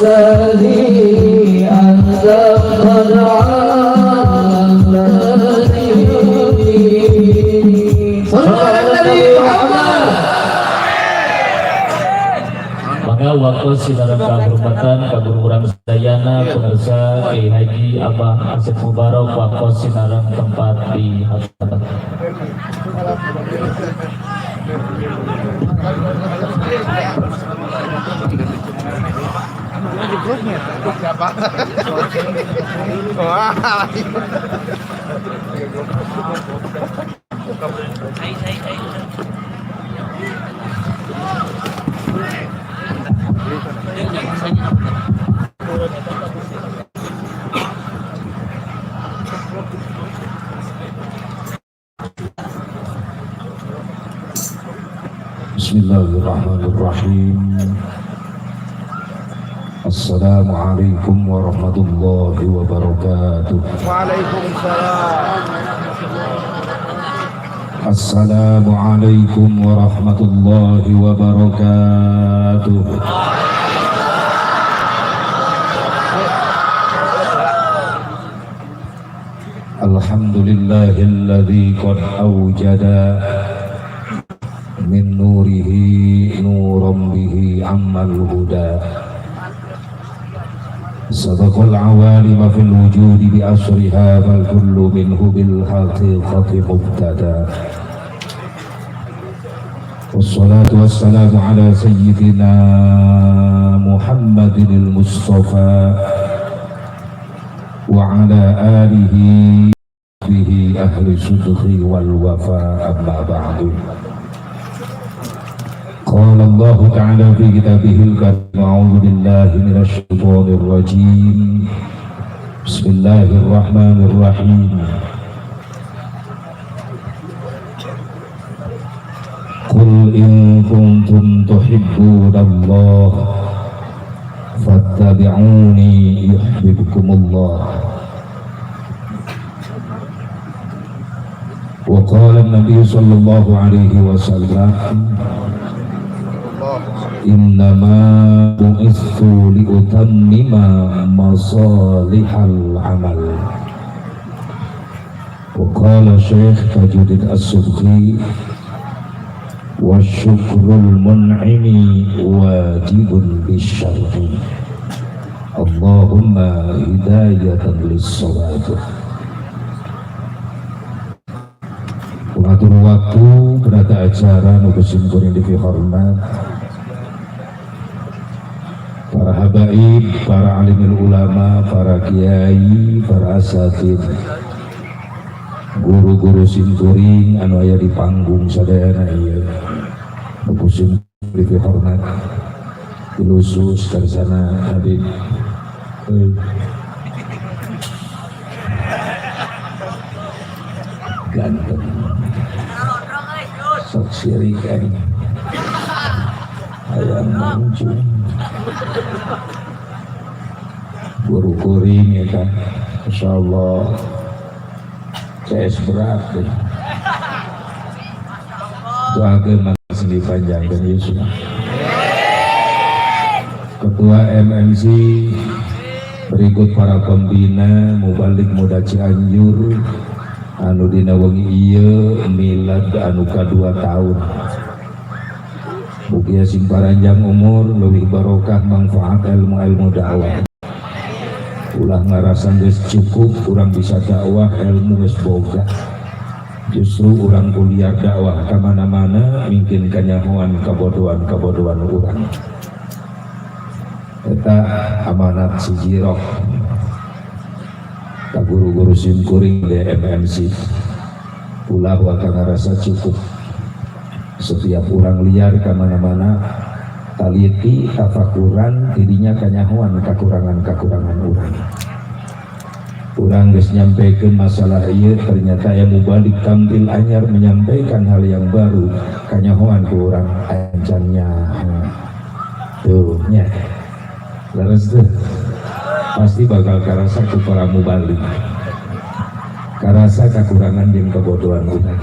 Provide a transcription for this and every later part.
الثاني أنت قد علمتني صلى على النبي محمد. Maka waktu dalam kehormatan kabur urang sedayana pemirsa Kiai Haji Abah Asep Mubarak waktu dalam tempat di hadapan. Bismillahirrahmanirrahim. Assalamualaikum warahmatullahi wabarakatuh. Waalaikumsalam. Assalamualaikum warahmatullahi wabarakatuh. Alhamdulillahilladzi qad awjada min nurihi nuran bihi ammal huda. Sadaqal awalima fil wujudi bi asriha fal kullu minhu bil haqiqati mubtada. Wassalatu wassalamu ala sayyidina Muhammadin al-Mustafa wa ala alihi bihi ahli sudhi wal wafa amma ba'du. Qala Allah Ta'ala fi kitabihil karim a'udzu billahi minasy syaithanir rajim. Bismillahirrahmanirrahim. Qul in kuntum tuhibbunallaha fattabi'uni yuhibbukumullah. Wa qala an-nabiy sallallahu alaihi wasallam innama bu'istu liutammima masalihal amal. Wa qala Syekh Tajuddin As-Subki wa syukrul mun'imi wajibun bisyarri. Allahumma hidayatan lis-shawab. Mengatur waktu berada acara nubesin kuring di hormat para habaib, para alimul ulama, para kiai, para asatid, guru-guru simkuring anu aya di panggung sadayana ieu. Nubesin di hormat ilusus karsana Habib. Ganteng sok sirikan ayam muncul guru kuring ya kan, Masya Allah CS berat deh. Doakan masih dipanjangkan Yesus. Ketua MMC berikut para pembina Mubalik Muda Cianjur anu dina wengi ieu milad anu ka2 tahun. Mugia sing paranjang umur, leuwih barokah manfaat ilmu dakwah. Ulah ngarasan geus cukup urang bisa dakwah, ilmu geus boga. Justru urang kuliah dakwah ka mana-mana mungkin kanyahoan kabodohan urang. Eta amanat siji roh. Ka guru-guru simkuring di MMC ulah wakang rasa cukup. Setiap orang liar ke mana-mana taliti tafakuran dirinya kanyahuan kekurangan-kekurangan orang. Orang geus nyampaikan masalah ieu ternyata yang mubalik tampil anyar menyampaikan hal yang baru kanyahuan ku urang ancannya. Tuh nya. Leres tuh. Pasti bakal karasa ku para mubalik. Karasa kekurangan jeung kebodohan urang.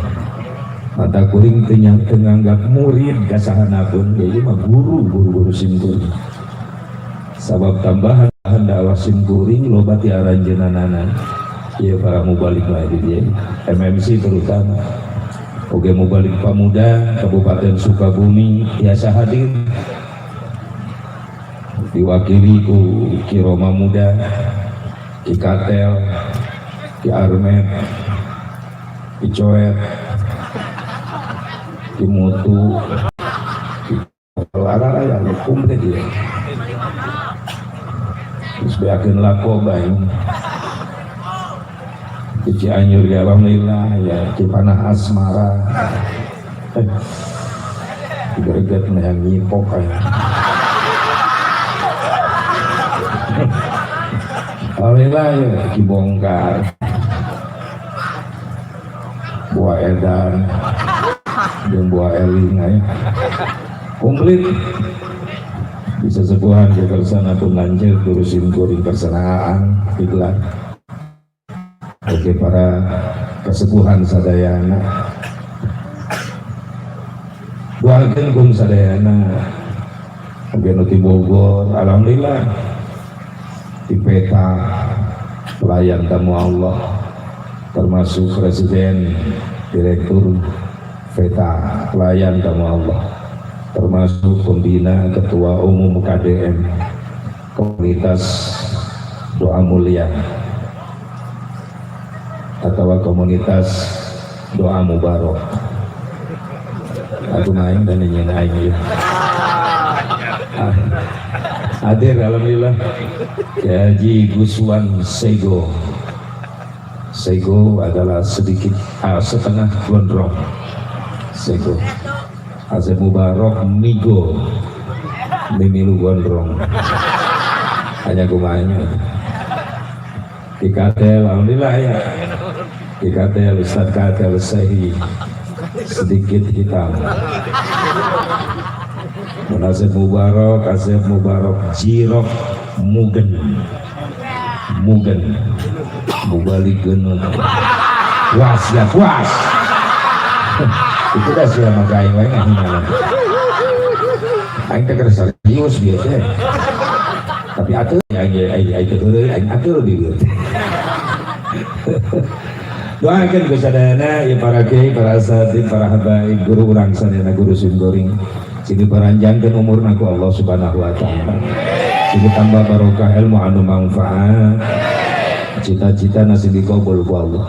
Mata kuring tenganggap murid kasahanapun, jadi mah guru simkuring. sabab tambahan dakwah simkuring loba ti aranjeunana ieu para mubalik mah di dieu MMC terutama oge mubalik Pamuda Kabupaten Sukabumi biasa hadir diwakili ku Ki Roma Muda, Ki Katel, Ki Armet, Ki Coet, Ki Mutu, Ki Lara ya komplit ya. Terus beakeun lakoba ya. Ki Cianjur ya alhamdulillah ya, Ki Panah Asmara. Greget yang nyipok ya. Alhamdulillah ya, Ki Bongkar, Buah Edan, dan Buah Eling ya. Komplit bisa sebuahan ke kersana pun lanjut kurusin kuring persenaan iklan. Oke para kesepuhan sadayana buahkan kum sadayana oke nuti Bogor alhamdulillah di peta pelayan tamu Allah termasuk presiden direktur peta pelayan tamu Allah termasuk pembina ketua umum KDM komunitas doa mulia atau komunitas doa mubarok aku main dan ingin aing hadir alhamdulillah Haji Guswan Sego adalah sedikit setengah gondrong Sego Asep Mubarok Migo Mimilu gondrong hanya kumanya Ki Katel alhamdulillah ya Ki Katel Ustaz Katel Sehi sedikit hitam Asep Mubarok Jirok Mugen Mubalik genut was ya was itu dah siapa makain wae ngahingan aing teh keur serius biasa tapi atuh aing teh atur di doakan kesadana ya para kiai para asatid para habaib guru urang sadayana guru simgoring sini paranjangkeun umurna ku Allah Subhanahu wa taala sini tambah barokah ilmu anu manfaat cita-cita nasi dikabul ku Allah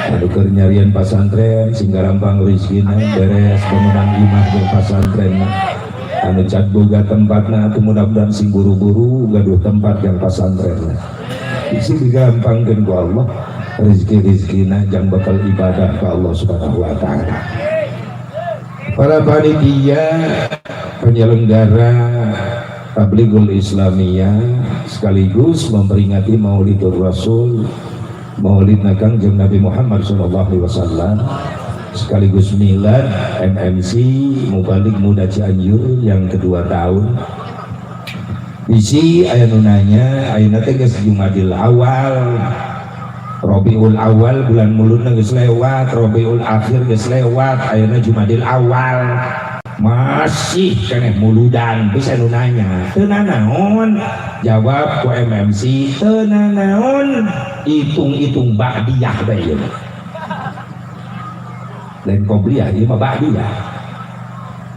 anu keur nyarian pasantren sehingga rampang rezekina beres bangunan imah jeung pasantren anu cad boga tempatna atuh mudah-mudahan sing buru-buru gaduh tempat yang pasantren isi digampangkeun ku Allah rezeki-rezekina jang bakal ibadah ke Allah Subhanahu wa taala. Para panitia penyelenggara Tablighul Islamiyah sekaligus memperingati Maulidur Rasul Maulid Kangjeng Nabi Muhammad SAW sekaligus milad MMC Mubalik Muda Cianjur yang kedua tahun bisi aya nu nanya ayeuna teh geus Jumadil Awal Rabiul Awal bulan mulutna geus lewat Rabiul Akhir geus lewat ayeuna Jumadil Awal masih keneh muludan bisa nu nanya teu nanaon jawab ku MMC teu nanaon hitung-hitung ba'diyah bae ieu lain qobliyah ieu mah ba'diyah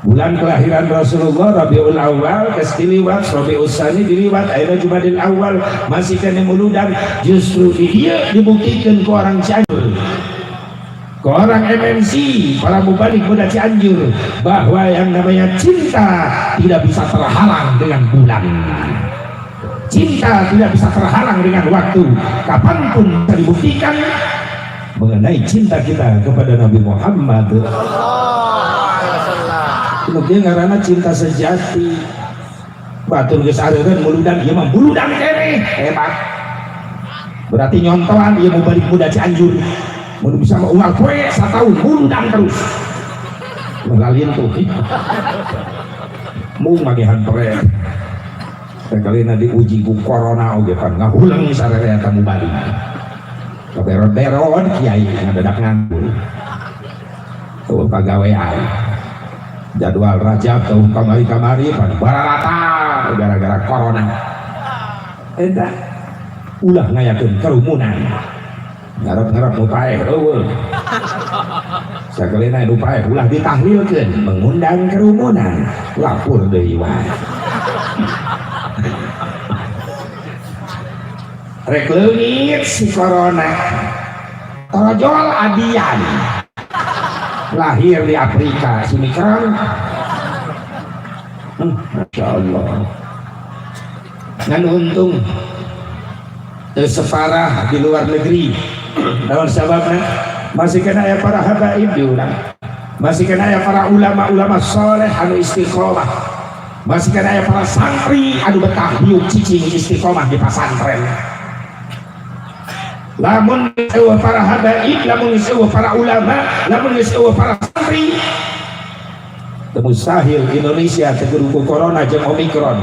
bulan kelahiran Rasulullah Rabiul Awal geus diliwat Rabiul Tsani diliwat ayeuna Jumadil Awal masih keneh muludan justru ieu dibuktikan ku orang Cianjur ke orang MMC para mubalik muda Cianjur bahwa yang namanya cinta tidak bisa terhalang dengan bulan cinta tidak bisa terhalang dengan waktu kapanpun bisa dibuktikan mengenai cinta kita kepada Nabi Muhammad dia ngarana cinta sejati batur geus areureun muludan ieu mah muludan keneh hebat berarti nyontohan ieu mubalik muda Cianjur mun bisa unggal poe satahun muludan terus ngalin tuh mung magehan pere kalina diuji ku corona oge pan ngahulang sararea tamu balik kaberod-berod kiai ngadadak nganggur tuh pagawean jadwal Rajab tahun kamari pan bararata gara-gara corona eta ulah ngayakeun kerumunan ngarep-ngarep nu paeh eueuh sakelena nu paeh ulah ditahlilkeun mengundang kerumunan lapor deui wae rek leungit si corona tojol adian lahir di Afrika si Mikron Masya Allah ngan untung separah di luar negeri dalam sababnya masih kena ya para habaib diulang masih kena ya para ulama-ulama soleh anu istiqomah masih kena ya para santri anu betah biuk cicing istiqomah di pesantren lamun sewa para habaib lamun sewa para ulama lamun sewa para santri mustahil Indonesia tergurung corona jeung Omikron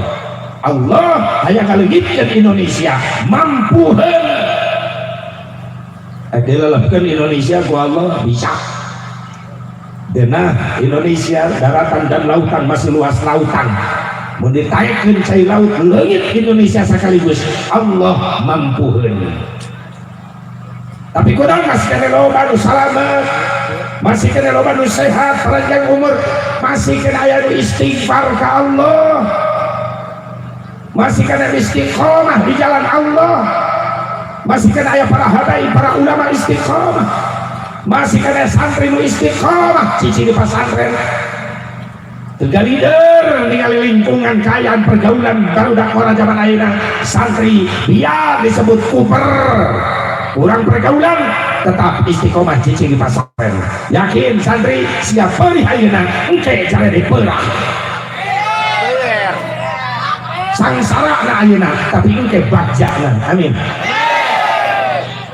Allah hanya ngaleungitkeun Indonesia mampuheun dilelehkeun Indonesia ku Allah bisa denah Indonesia daratan dan lautan masih luas lautan mun ditaekeun cai laut leungit Indonesia sekaligus Allah mampuheun tapi kurang masih kena loba nu salamet masih kena loba nu sehat panjang umur masih kena aya nu istighfar ka Allah masih kena istiqomah di jalan Allah masih kena aya para habaib para ulama istiqomah masih kena santri nu istiqomah cici di pesantren teu leader ningali lingkungan kaayaan pergaulan barudak orang zaman ayeuna santri biar disebut kuper kurang pergaulan tetap istiqomah cici di pesantren yakin santri siap perih ayeuna engke jare dipeurah sangsara na ayeuna tapi engke bagjana amin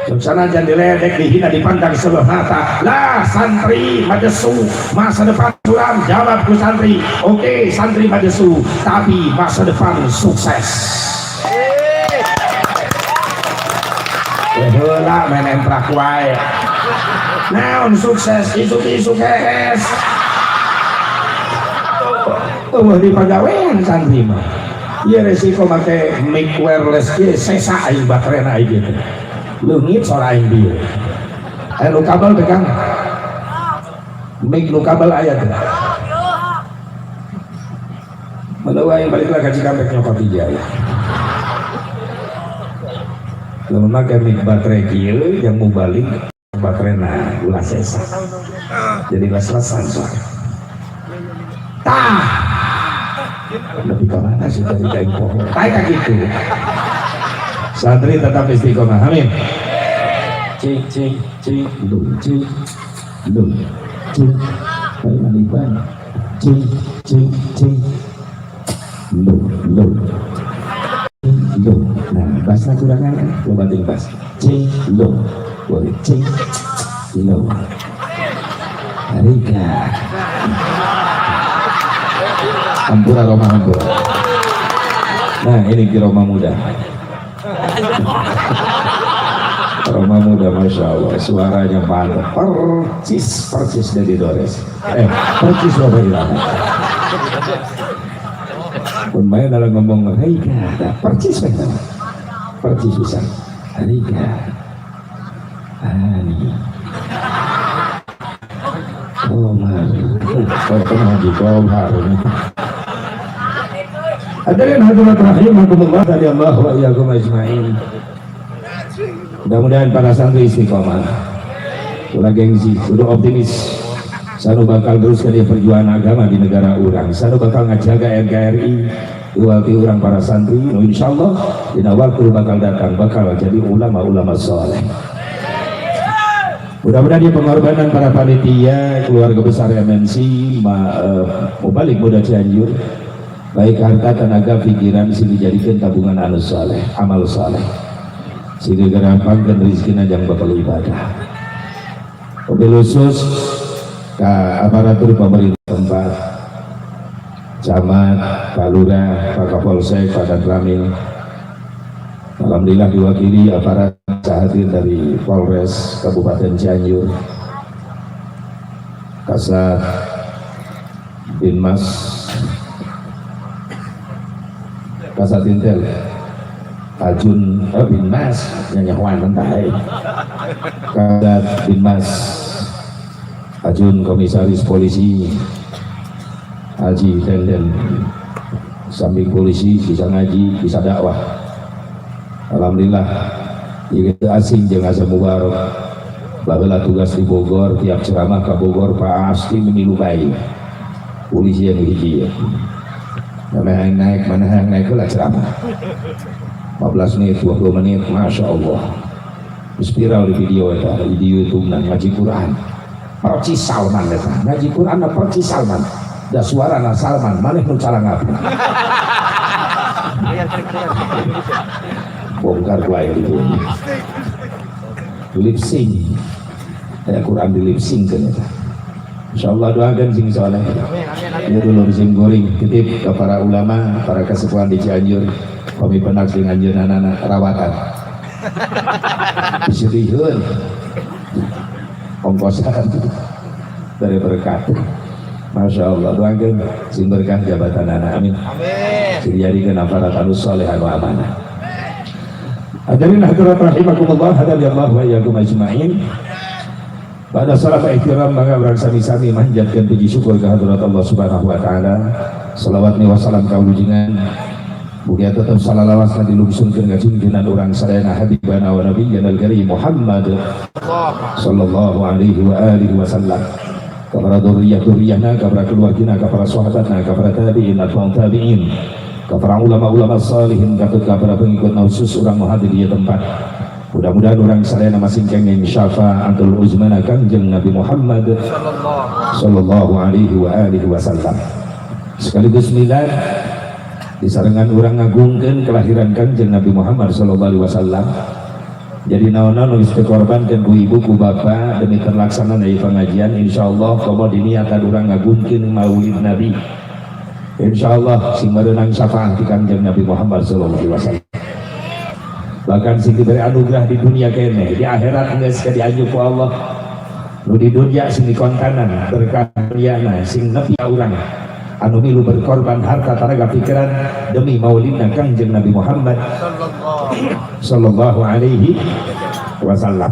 Suksana jangan diledek, dihina, dipandang sebelah mata. Lah santri madesu, masa depan suram jawab ku santri. Oke, santri madesu, tapi masa depan sukses. Heula main emprak wae. Naon sukses isu-isu kes. Tuh di pagawean santri mah. Ieu resiko make mic wireless ge sesa aing baterena aing gitu. Leungit sora aing dieu. Anu kabel pegang. Mic nu kabel aya teh. Manawa aing balik ka Cikampek nyokot hija. Lamun make mic baterai kieu yang mau balik baterena ulah sesa. Jadi las-lasan soalnya. Tah. Lebih ke mana sih dari kain pohon? Kayak gitu. Santri tetap istiqomah, amin. Cing cing cing lung cing lung cing kayak manipan cing cing cing lung lung lung. Nah bahasa kurangan kan? Lo banting bahas cing lung boleh cing lung. Harika Ampura Roma Ampura. Nah ini di Roma muda. Roma muda, masya Allah, suaranya mantap, percis dari Dores. Percis dari Rama. Pun main dalam ngomong, Harika, percis betul, percis bisa. Harika, Ani. Komar, pernah di Komar. Hadirin hadirat rahimakumullah dari Allah wa iyyakum ajmain. Mudah-mudahan para santri istiqomah. Ulah gengsi, kudu optimis. Sanu bakal teruskan dia perjuangan agama di negara urang. Sanu bakal ngajaga NKRI. Iwati urang para santri. Insyaallah dina waktu bakal datang bakal jadi ulama-ulama saleh. Mudah-mudahan dia pengorbanan para panitia, keluarga besar MNC, Mubalik Muda Cianjur, baik harta, tenaga, pikiran sini jadikan tabungan anu saleh, amal saleh. Sini gerampangkan rizkina jang bakal ibadah. Mobil khusus ke aparatur pemerintah tempat, camat, Pak Lurah, Pak Kapolsek, Pak Danramil. Alhamdulillah diwakili aparat hadir dari Polres Kabupaten Cianjur, Kasat, Binmas, Kasat Intel, Ajun bin Mas nyanyawan tentai Kadat bin Mas Ajun komisaris polisi Haji Denden samping polisi bisa ngaji bisa dakwah alhamdulillah itu asing jeung asa mubarok baheula tugas di Bogor tiap ceramah ke Bogor pasti menilu baik polisi yang hiji ya mana yang naik lah ceramah 15 menit 20 menit Masya Allah viral di video itu di YouTube ngaji Quran percis Salman itu ngaji Quran percis Salman da suara na Salman maneh nu calangap bongkar kuai itu lip sync ya Quran di lip sync kan ya insyaallah doakan sing soleh ya dulu sim goreng titip ke para ulama para kesepuhan di Cianjur kami penak sing anjeun anak rawatan disirihun ongkosan dari berkat Masya Allah doakan sing berkah jabatan anak amin dijadikan aparat anu soleh anu amanah. Hadirin hadirat rahimakumullah hadallahu wa iyyakum ajmain. Pada salat ihtiram maka urang sami-sami manjatkeun puji syukur ka hadirat Allah Subhanahu wa taala. Salawat wa salam ka ulujengan mugia tetep salawasna dilungsurkeun ka junjungan urang sadayana habibana wa nabiyyana al-karim Muhammad sallallahu alaihi wa alihi wasallam. Kepada duriyah-duriyahna, kepada keluargina, kepada sahabatna, kepada tabi'in, atba'un tabi'in, kepada ulama-ulama salihin, kepada pengikut nausus orang muhadir di tempat. Mudah-mudahan orang sadayana masing kenging syafa'atul uzmana kanjeng Nabi Muhammad sallallahu alaihi wa alihi wasallam. Sekaligus milad disarengan orang ngagungkeun kelahiran kanjeng Nabi Muhammad sallallahu alaihi wasallam. Jadi naon-naon geus dikorbankeun ku ibu ku bapa demi terlaksana dari pengajian insyaallah komo diniatan urang ngagungkeun maulid Nabi insyaallah sing meunang syafaat di kanjeng Nabi Muhammad sallallahu alaihi wasallam bahkan sing diberi anugerah di dunia kene di akhirat geus dianjuk ku Allah nu di dunia sing dikontanan berkah dunyana sing nepi urang anu milu berkorban harta tenaga pikiran demi maulidna kanjeng Nabi Muhammad sallallahu alaihi wasallam.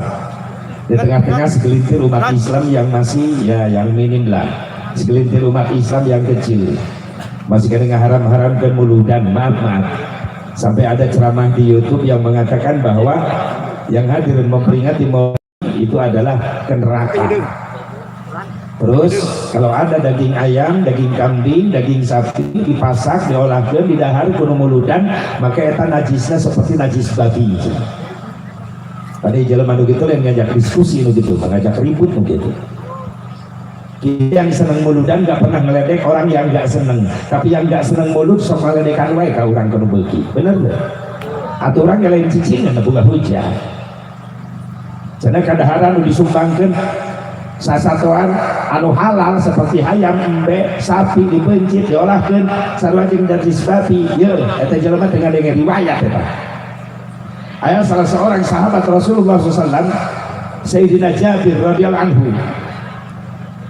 Di tengah-tengah segelintir umat Islam yang masih ya yang minim lah, segelintir umat Islam yang kecil masih kadang haram-haramkan muludan, maaf sampai ada ceramah di YouTube yang mengatakan bahwa yang hadir memperingati maulid itu adalah ke neraka. Terus kalau ada daging ayam, daging kambing, daging sapi dipasak, diolahkeun, didahar kudu muludan, maka eta najisnya seperti najis babi. Tadi jelema nu kitu lain ngajak diskusi nu kitu, ngajak ribut nu kitu. Kita yang seneng muludan gak pernah ngeledek orang yang gak seneng, tapi yang gak seneng mulud sok ngeledekan wae ka urang kudu beuki. Bener teu? Aturan lain cicingan boga hujah. Cenah kadaharan nu disumbangkeun sasatoan anu halal seperti ayam, embe, sapi dibencit diolahkeun sarua jeung najis babi. Ye, eta jelema teh ngadenge riwayat eta. Aya salah seorang sahabat Rasulullah SAW, Sayyidina Jabir radhiyallahu anhu.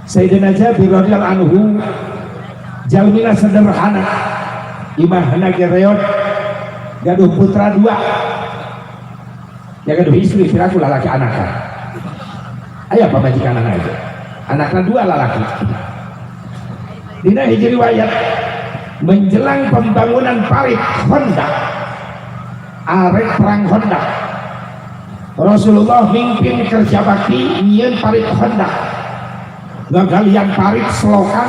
Sayyidina Jabir radhiyallahu anhu jalmina sederhana, imahna gereot, gaduh putra dua. Ya gaduh istri piraku lalaki anakna. Aya pamajikan anaknya dua lalaki. Dina hiji riwayat menjelang pembangunan parit Honda arek perang Honda Rasulullah mimpin kerja bakti nyieun parit Honda gagalian parit selokan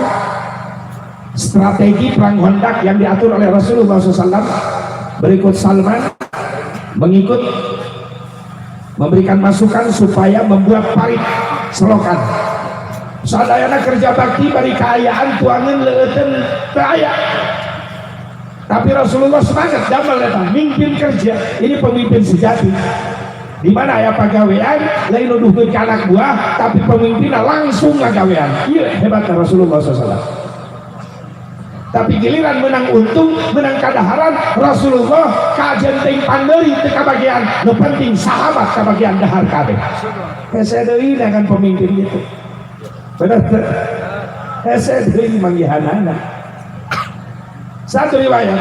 strategi perang Honda yang diatur oleh Rasulullah SAW. Berikut Salman mengikut memberikan masukan supaya membuat parit selokan. Sadayana kerja bakti bari kaayaan tuangan leuteun teu aya. Tapi Rasulullah semangat damel eta mimpin kerja. Ini pemimpin sejati. Di mana aya pagawean lain nuduhkeun ka anak buah tapi pemimpinna langsung ngagawean. Ieu hebatna Rasulullah SAW. Tapi giliran menang untung, menang kadaharan, Rasulullah kajenteng pandeuri teu kabagian, nu penting sahabat kabagian dahar kabeh. Hese deui dengan pemimpin itu. Bener teu? Hese deui manggihanana. Satu riwayat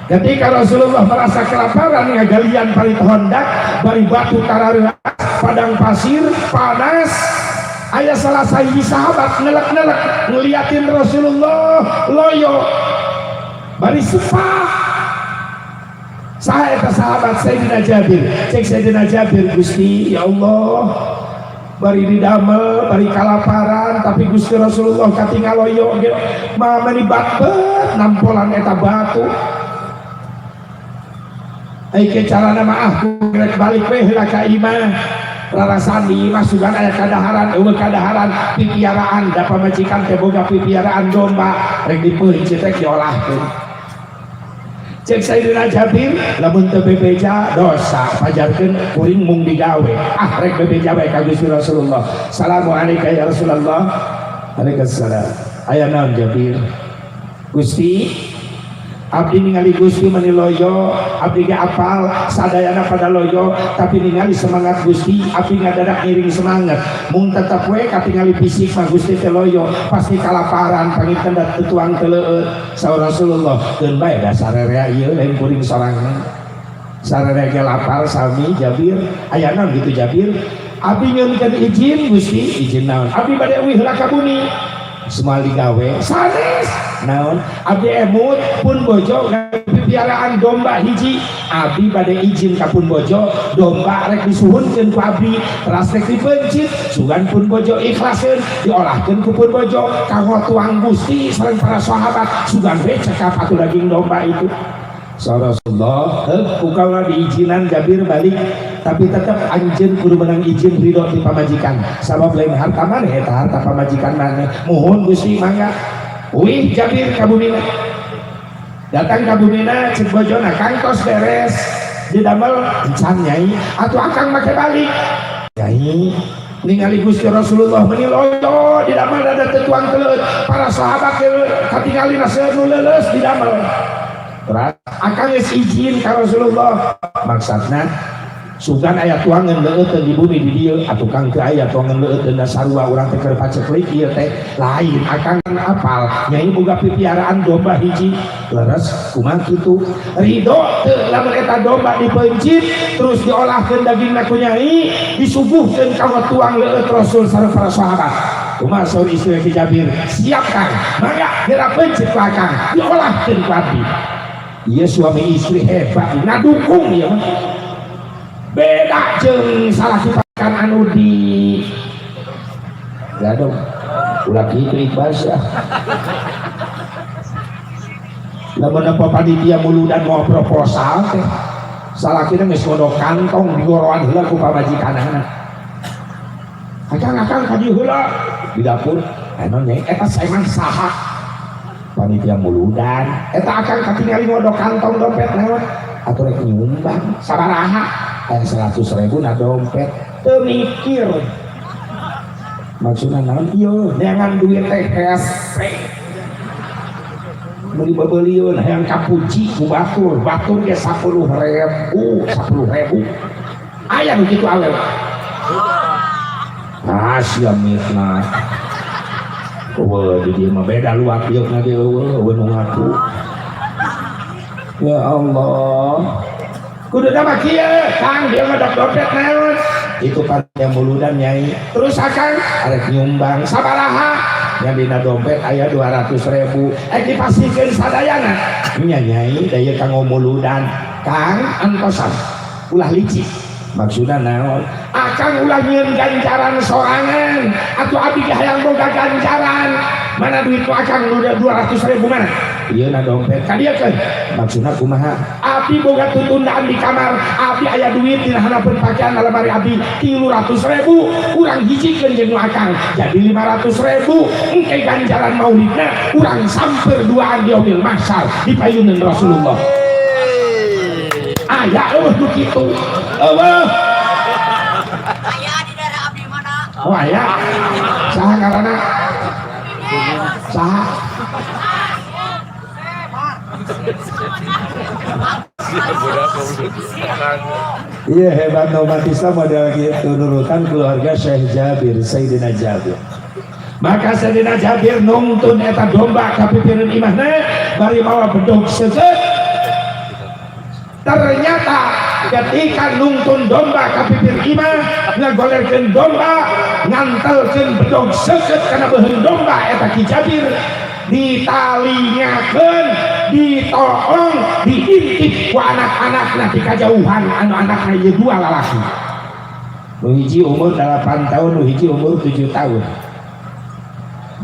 Ketika Rasulullah merasa kelaparan ngagalian parit hondak bari batu tarareas padang pasir panas, aya salah sahiji sahabat nelek-nelek ngeliatin Rasulullah loyo bari sepah. Saha eta sahabat? Sayyidina Jabir. Cek Sayyidina Jabir, Gusti ya Allah bari didamel bari kalaparan tapi Gusti Rasulullah katingal loyo mah mani batbet nampolan eta batu. Aike carana maaf rek balik we heula ka imah rarasan di imah sugan aya kadaharan eueuh kadaharan pipiaraan da pamajikan teh boga pipiaraan domba rek dipeunceut teh diolahkeun. Cek Sayyidina Jabir lamun teu bebeja dosa pajarkeun kuring mung digawe rek bebeja bae ka Gusti Rasulullah. Assalamualaikum ya Rasulullah. Waalaikumsalam. Aya naon Jabir? Gusti abdi ningali Gusti mani loyo, abdi ge apal sadayana pada loyo, tapi ningali semangat Gusti, abdi ngadadak ngiring semangat. Mung tetep we katingali fisik mah Gusti teh loyo, pasti kalaparan panginten da tutuang teu leueut. Saur Rasulullah, keun bae da sararea ieu lain kuring sorangan. Sararea ge lapar sami Jabir. Aya naon gitu Jabir? Abdi nyieunkeun izin Gusti, izin naon? Abdi bade euih heula ka bumi. Semua digawe sanes naon abdi emut pun bojo pipiaraan domba hiji abdi bade izin ka pun bojo domba rek disuhunkeun ku abdi teras rek dipencit sugan pun bojo ikhlaseun diolahkeun ku pun bojo kanggo tuang Gusti sareng para sahabat sugan we cekap atuh daging domba itu. Rasulullah ukawa diizinan Jabir balik tapi tetap anjeun kudu menang izin ridho di pamajikan sabab lain harta maneh eta harta pamajikan maneh mohon Gusti mangga. Wih Jabir ka bumina datang ka bumina cek bojona kang tos beres didamel encan nyai atuh akang make balik nyai ningali Gusti Rasulullah meuni loyo didamel ada tetuang teuleut para sahabat katingali naseun leuleus didamel. Terus akang geus izin ka Rasulullah maksudna sugan aya tuangan leueuteun di bumi di dieu atuh kang teu aya tuangan leueuteun da sarua urang teh keur paceklik ieu teh lain akang apal nyai boga pipiaraan domba hiji leres kumaha kitu ridho teu lamun eta domba dipeuncit terus diolahkeun dagingna ku nyai disuguhkeun ka tuang leueut Rasul sareng para sahabat. Kumaha saur istri Jabir siap kang mangga geura peuncit ku akang diolahkeun ku abdi. Iya suami istri hebat ngadukung ya beda jeung salah sifatkan anu di gadong ulah kitu ikhlas lamun apa panitia muludan mau proposal teh salakina geus ngodok kantong digoroan heula ku pamajikanana akang ka dieu heula di dapur anu nyai eta saeman saha panitia muludan eta akang katingali ngodok kantong dompet naon atuh rek nyumbang sabaraha aya 100.000 na dompet teu mikir maksudna naon ieu neangan duit teh hese beli babeuliun hayang kapuji ku batur ge 10.000 aya nu kitu awewe sia mitna. Wah, di dia mah beda lu apiok na dia wah nu ngaku. Ya Allah. Kudu mah kieu, Kang dia mah dompet naon? Itu kan yang muludan nyai. Terus akang arek nyumbang sabaraha? Yang dina dompet aya 200.000. Dipasikeun sadayana. Nya nyai daya kanggo muludan. Kang antosan. Ulah licik. Maksudna naon? Akang ulah nyieun ganjaran sorangan atuh abdi hayang boga ganjaran mana duit ku akang nu 200.000 mana ieu na dompet ka dieu keun maksudna kumaha abdi boga tutundaan di kamar abdi aya duit dina hanapeun pakaian lemari abdi 300.000 urang hijikeun jeung nu akang jadi 500.000 engke ganjaran maulidna urang samper duaan di yaumil mahsyar di payuneun Rasulullah aya eueuh nu kitu eueuh aya di daerah abdi mana? Oh aya. Saha ngaranna? Saha? Iya hebat umat Islam model gitu nurutan keluarga Syekh Jabir, Sayyidina Jabir. Maka Sayyidina Jabir nuntun eta domba ka pipireun imahna bari mawa bedog seukeut Ternyata ketika nungtun domba ka pipir imah ngagolerkeun domba ngantelkeun bedog seukeut kana beuheung domba eta Ki Jabir ditalingakeun ditoong diintip ku anak-anakna ti kajauhan anu anakna ieu dua lalaki nu hiji umur 8 tahun nu hiji umur 7 tahun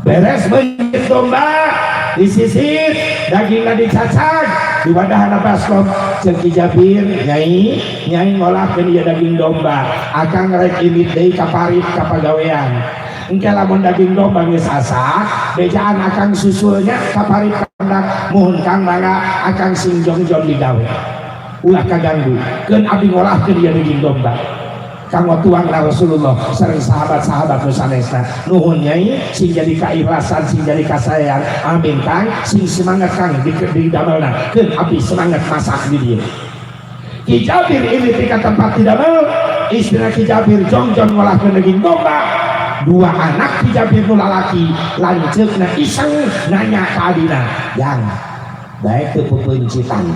beres meunjit domba disisir dagingna dicacag di wadahna baskom jeung Ki Jabir nyai ngolahkeun ieu daging domba akang rek imit deui ka parit ka pagawean engke lamun daging domba geus asak bejaan akang susulnya ka parit kandak muhun Kang mangga akang sing jongjon digawe ulah kaganggu keun abdi ngolahkeun ieu daging domba kanggo tuangna Rasulullah sareng sahabat-sahabat nu sanesna nuhun nyai sing jadi kaikhlasan sing jadi kasayang amin Kang sing semangat Kang di damelna keun abdi semangat masak di dieu Ki Jabir ini tika tempat di damel istrina Ki Jabir jongjon ngolahkeun daging domba dua anak Ki Jabir nu lalaki lanceukna iseng nanya ka adina yang bae teu peupencitan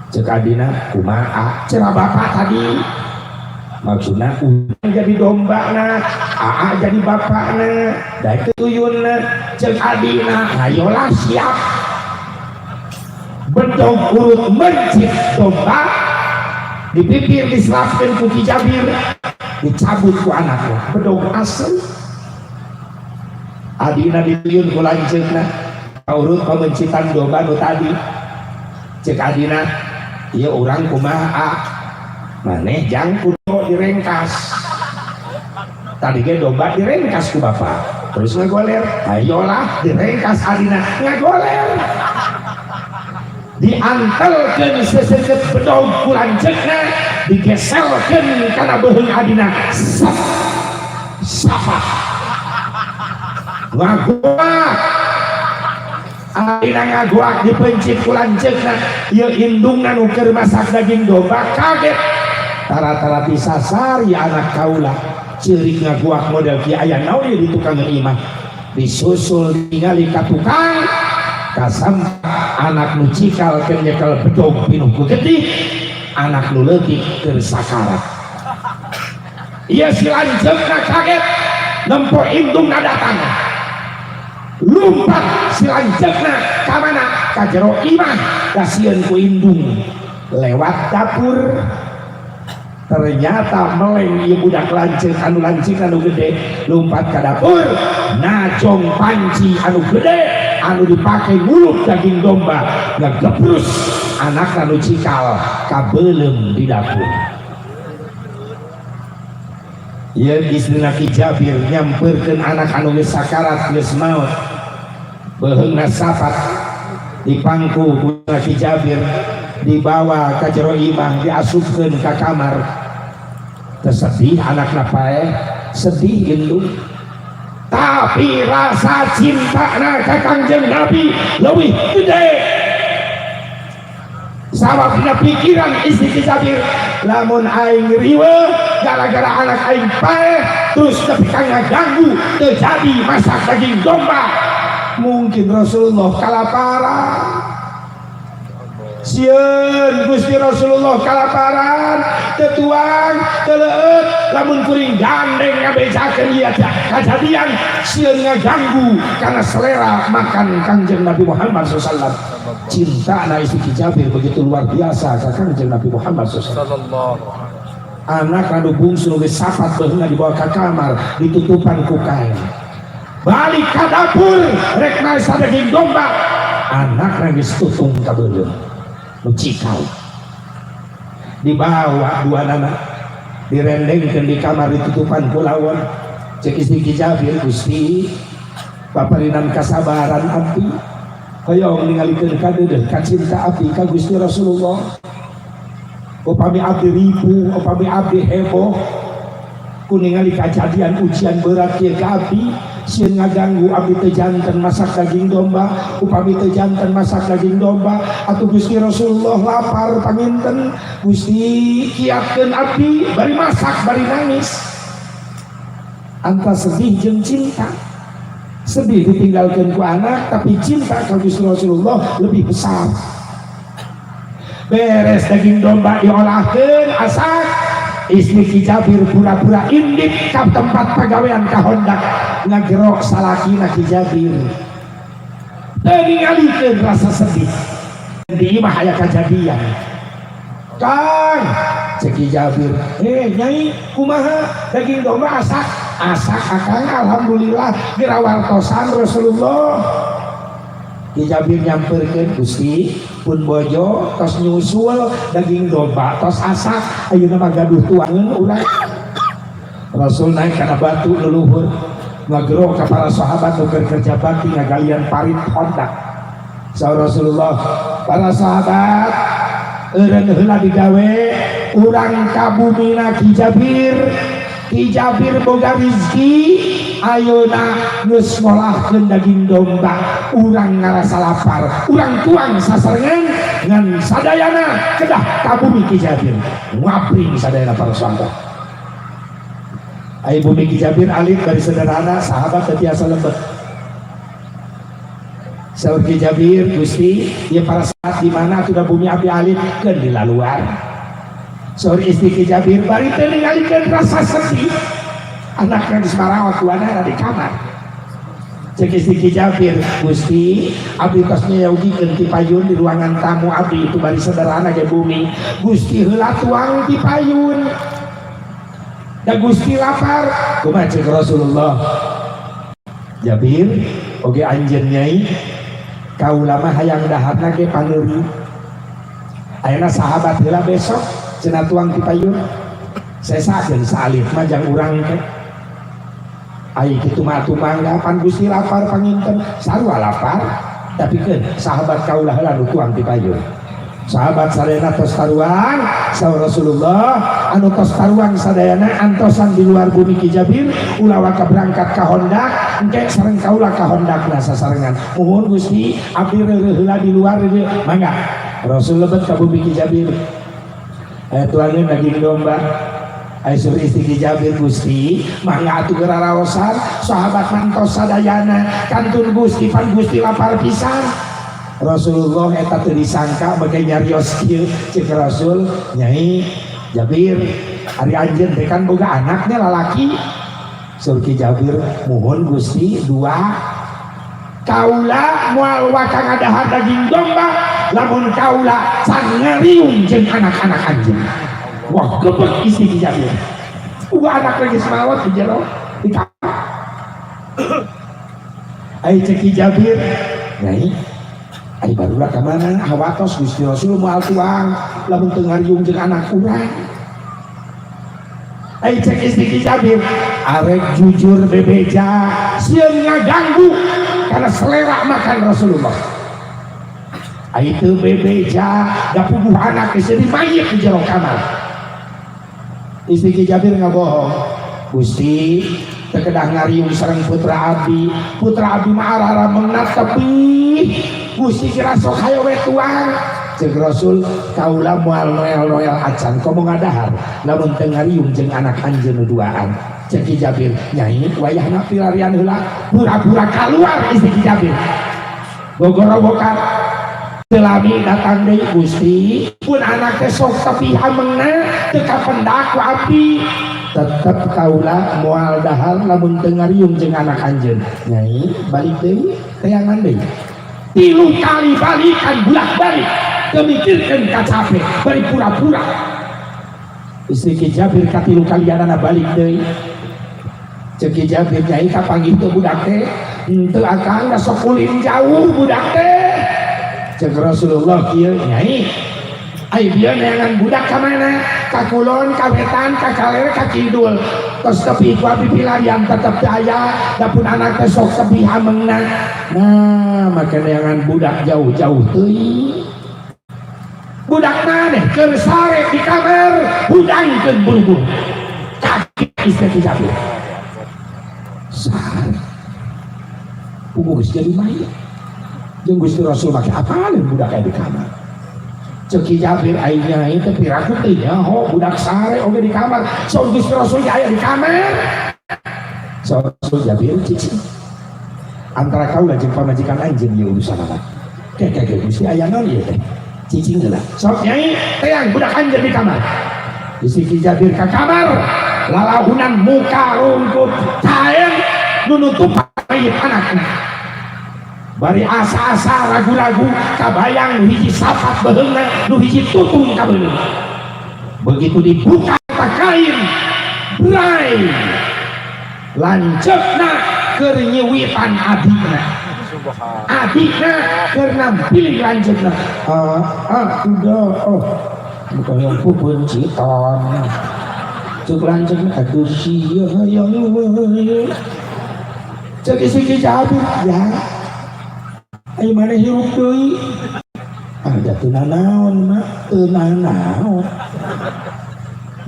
cek adina kumaha cenah bapak tadi maksudna jadi domba na aa jadi bapakna daek tuyulna cek adina ayolah siap bedog urut mencit domba dipipir diselapkeun ku Ki Jabir dicabut ku anaknya bedog asem adina dituyun ku lanceukna urut pemencitan domba nu tadi cek adina ieu urang kumaha maneh jang kudu direngkas tadi ge domba direngkas ku bapak terus ngagoler ayolah direngkas adina ngagoler diantelkeun seseukeut bedog ku lanceukna digeselkeun kana beuheung adina sapa ngagoak adina ngagoak dipencit ku lanceukna ieu indungna nu keur masak daging domba kaget tara-tara disasari anak kaula ceurik ngagoak model kieu aya naon ieu di tukang imah disusul ningali ka tukang kasampak anak nu cikal keur nyekel bedog pinuh ku getih anak nu leutik keur sakarat ieu si lanceukna kaget nempo indungna datang lumpat si lanceukna ka mana ka jero imah kasieun ku indung lewat dapur ternyata meleng ieu budak lanceuk anu lancik anu gede lumpat ka dapur najong panci anu gede anu dipake ngulup daging domba ngageprus anak anu cikal ka beulem di dapur ieu istrina Ki Jabir nyampeurkeun anak anu geus sakarat geus maot beuheungna sapat dipangku ku Ki Jabir dibawa ka jero imah diasupkeun ka kamar tersedih anakna pae sedih indung tapi rasa cintana ka Kangjeng Nabi leuwih gede sababna pikiran istri Ki Jabir lamun aing riweuh gara-gara anak aing pae terus tapi kang ngaganggu terjadi masak daging domba mungkin Rasulullah kalaparan sieun Gusti Rasulullah kalaparan tetuang teleueut lamun kuring gandeng ngabejakeun ieu kajadian sieun ngaganggu karena selera makan Kangjeng Nabi Muhammad SAW. Cinta na istri Ki Jabir begitu luar biasa ka Kangjeng Nabi Muhammad SAW. Anak anu bungsu geus sapat beunga dibawa ka kamar ditutupan ku kain balik ka dapur rek masak daging domba anak geus tutung ka beuleuh nu cikal dibawa dua anak direndengkeun di kamar ditutupan ku lawon cek istri Ki Jabir Gusti paparinan kasabaran abdi hoyong ningalikeun kadeudeuh ka cinta abdi ka Gusti Rasulullah upami abdi ribu upami abdi heboh ku ningali kajadian ujian berat kieu ka abdi sieun ngaganggu abdi teu janten masak daging domba upami teu janten masak daging domba atuh Gusti Rasulullah lapar panginten Gusti kiatkeun abdi bari masak bari nangis anta sedih jeung cinta sedih ditinggalkeun ku anak tapi cinta ka Gusti Rasulullah lebih besar beres daging domba diolahkeun asak istri Ki Jabir pura-pura indip ka tempat pagawean ka hondak ngagerok salakina Ki Jabir teu ningalikeun rasa sedih di imah aya kajadian Kang cek Ki Jabir Nyai kumaha daging domba asak akang alhamdulillah gerawartosan Rasulullah Ki Jabir nyamperkeun Gusti pun bojo tos nyusul daging domba tos asak ayeuna mah gaduh tuangeun urang Rasul naik kana batu leluhur ngagerok ka para sahabat nu kerja bakti ngagalian parit hondak saur Rasulullah para sahabat eureun heula digawe urang ka bumina Ki Jabir boga rizki ayeuna geus ngolahkeun daging domba urang ngarasa lapar urang tuang sasarengan ngan sadayana kedah ka bumi Ki Jabir ngapring sadayana para sahabat ai bumi Ki Jabir alit dari sederhana sahabat tiasa lembut saur Ki Jabir Gusti ya para saat di mana sudah bumi abdi alit keun di laluan saur istri Ki Jabir bari teu ningalikeun rasa sedih anaknya di Semarang tuana di kamar cek istri Ki Jabir Gusti abdi tos nyaugikeun ti payun di ruangan tamu abdi itu bari sederhana ge bumi Gusti heula tuang ti payun da Gusti lapar kumaha cek Rasulullah Jabir oge anjeun Nyai kaula mah hayang dahatna ge paneuri ayeuna sahabat heula besok cenah tuang ti payun sesakeun salib mah jang urang teh ai kitu mah tumangga pan Gusti lapar panginten sarua lapar tapi keun sahabat kaula heula nu tuang ti payun sahabat sadayana tos taruang saur Rasulullah anu tos taruang sadayana antosan di luar bumi Ki Jabir ulah waka berangkat ka hondak engke sareng kaula ka hondakna sasarengan muhun Gusti abdi heula di luar ieu mangga Rasul lebet ka bumi Ki Jabir aya tuangeun daging domba aya suruh istri Ki Jabir Gusti mangga atuh geraraosan sahabat mantos sadayana kantun Gusti pan Gusti lapar pisan Rasulullah eta teu disangka bage nyarios kieu cek Rasul Nyai Jabir ari anjeun teh kan boga anaknya lalaki suruh Ki Jabir muhun Gusti dua kaula moal waka ngadahar daging domba lamun kaula can ngariung jeung anak-anak anjeun wah gebeg istri Ki Jabir uga anak lagi semawat di jero di kamar ai cek Ki Jabir Nyai ai barulah ka mana hawatos Gusti Rasul moal tuang lamun teu ngariung jeung anak urang ai cek istri Ki Jabir arek jujur bebeja sieun ngaganggu karena selera makan Rasulullah ai teu bebeja da puguh anak geus jadi mayit di jero kamar istri Ki Jabir ngabohong Gusti teu kedah ngariung sareng putra abdi mah arara mengnat tepi Gusti kira sok hayo we tuang cek Rasul kaula moal noel acan komo ngadahar lamun teu ngariung jeung anak anjeun duaan cek Ki Jabir Nyai wayahna pilarian heula pura-pura kaluar istri Ki Jabir gogoro-gokan selami datang deui Gusti pun anak teh sok tepi hamengna teu kapendak ku abdi tetep kaula moal dahar lamun teu ngariung jeung anak anjeun Nyai balik deui teangan deui 3 kali balikan bolak-balik kemikirkan kacape bari pura-pura istri Ki Jabir ka 3 kalianana balik deui cek Ki Jabir Nyai kapanggih teu budak teh henteu akang da sok ulin jauh budak teh cek Rasulullah kieu Nyai ai bieu neangan budak ka mana ka kulon ka wetan ka kaler ka kidul tos tepi ku abdi pilarian tetep aya dapun anak teh sok tepi hamengna nah maka neangan budak jauh-jauh teuing budak maneh keur sare di kamar budangkeun buru-buru kaki istri Ki Jabir sare puguh geus jadi mayit jeung Gusti Rasul make apaleun budak aya di kamar cek Ki Jabir aingnya teh piraku teh nyaho budak sare oge di kamar saur Gusti Rasul aya di kamar saur Rasul Jabir cici antara kaula jeung pamajikan anjeun ieu urusan apa kek Gusti aya naon ieu teh cicing lah sok nyai teang budak anjeun di kamar bisi Ki Jabir ka kamar lalahunan muka rungkut cair nu nutupan mayit anakna bari asa-asa ragu-ragu kabayang nu hiji sapat beheungna nu hiji tutung ka beuneu begitu dibuka kain berai lanceukna keur nyiwitan adikna keur nampilin lanceukna udah bukan yang pupun citon cuk lanceukna aduh sia hayang cek isi Ki Jabir ya ai mana hirup deui ada teu nanaon mah teu nanaon.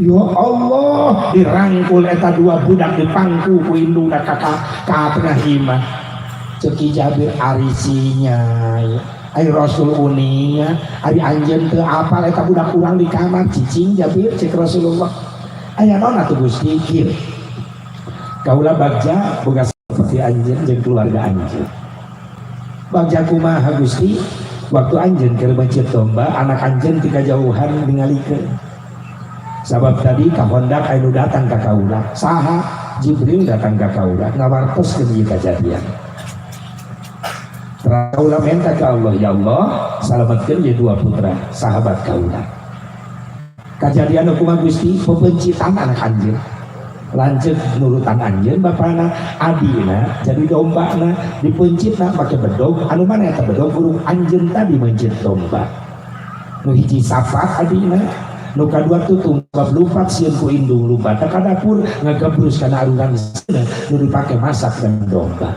Ya Allah dirangkul eta dua budak di pangku ku indungna ka tengah imah cek Ki Jabir arisinya ai Rasul uninga ari anjeun teu apal eta budak urang di kamar cicing Jabir cek Rasulullah aya naon atuh Gusti kieu kaula bagja boga seperti anjeun jeung keluarga anjeun bagja kumaha Gusti waktu anjeun keur mencit domba anak anjeun tika jauhan ningalikeun sabab tadi kahondak anu datang ka kaula saha Jibril datang ka kaula ngawartoskeun ieu kajadian kaula minta ke Allah ya Allah salametkeun ieu dua putra sahabat kaula kajadian kumaha Gusti pebencitan anak anjeun lanceuk nurutan anjeun bapana adina jadi dombana dipencitna make bedog anu mana eta bedog burung anjeun tadi mencit domba nu hiji safat adina nu kadua tutung bab lumpat sieun ku indung lumpat ka dapur ngagebrus kana arunan nu dipake masak dan domba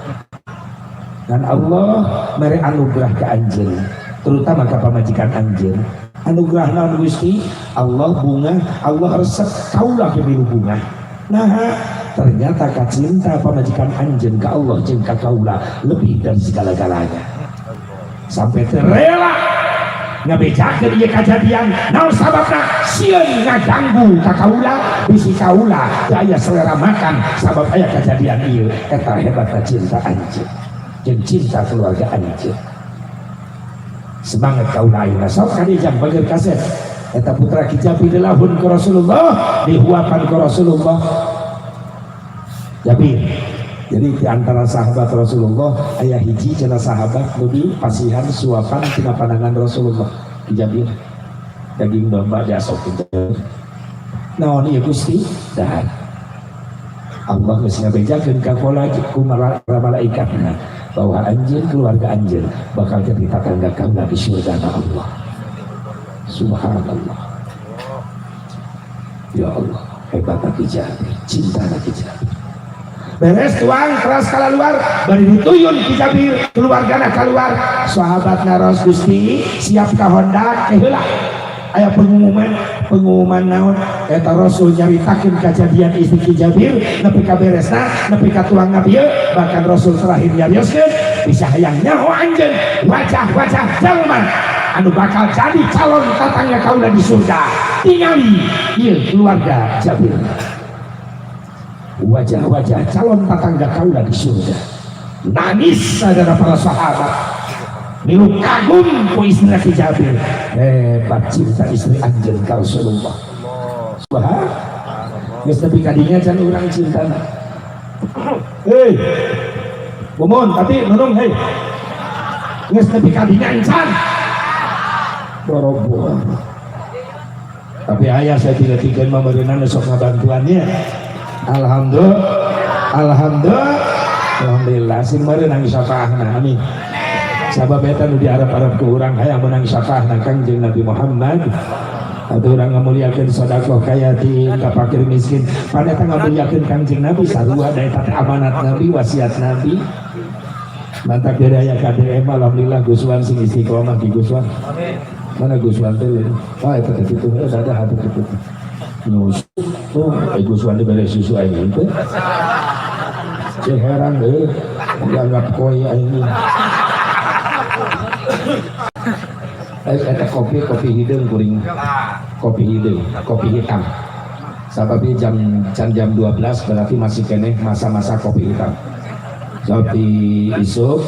dan Allah mere anugerah ke anjeun terutama ke pamajikan anjeun anugerah naon Gusti Allah bunga Allah resep kaula ke milu bunga nah ternyata kacinta pamajikan anjeun ka Allah jeung ka kaula lebih dari segala-galanya sampai terela ngabejakeun ieu kajadian naon sababna sieun ngaganggu ka kaula bisi kaula teu aya selera makan sabab aya kajadian ieu eta hebatna cinta anjeun jeung cinta keluarga anjeun semangat kaula ayeuna sok kadijang bageun kaset eta putra Ki Jabir dilahun ku Rasulullah dihuapan ku Rasulullah Jabir jadi di antara sahabat Rasulullah ayah hiji cenah sahabat lebih pasihan suapan tina pandangan Rasulullah Ki Jabir daging domba diasokeun naon ieu Gusti dahar Allah geus ngabejakeun ka malaikatna bahwa anjeun keluarga anjeun bakal jadi tetangga kaula di surga Allah subhanallah ya Allah hebat Ki Jabir cinta Ki Jabir beres tuang keras kalaluar bari dituyun Ki Jabir keluargana keluar sahabatna Ros Gusti siap ka hondak heula aya pengumuman naon eta Rasul nyaritakeun kajadian istri Ki Jabir nepi ka beresna nepi ka tuang nabieu bahkan Rasul terakhir nyarioskeun bisa hayang nyaho anjeun wajah-wajah jalma anu bakal jadi calon tatangga kaula di surga tingali ieu keluarga Jabir wajah-wajah calon tatangga kaula di surga nangis saudara para sahabat milu kagum ku istri Ki Jabir hebat cinta istri anjeun ka Rasulullah subhanallah geus nepi ka dinya can urang cintana hei mumun tapi nunung hei geus nepi ka dinya encan boro-boro tapi ayah saya tiga-tiga memberikan sok ngabantuannya alhamdulillah sing meureun syafaahna amin sabab eta nu diarep-arep ke urang hayang menang syafaahna Kangjeng Nabi Muhammad atuh urang ngamuliakeun sedekah ka yatim ka fakir miskin pan eta ngamuliakeun Kangjeng Nabi sarua da eta amanat Nabi wasiat Nabi mantap daya KDM alhamdulillah Guswan sing istiqomah di Guswan amin mana Guswan teh wah eta teh kitu ada hati kitu nyusu Guswan teh beres susu aing teh cek heran deh dianggap koi aing eta kopi hidung kuring kopi hidung kopi hitam sababnya jam 12 berarti masih kene masa-masa kopi hitam kopi isuk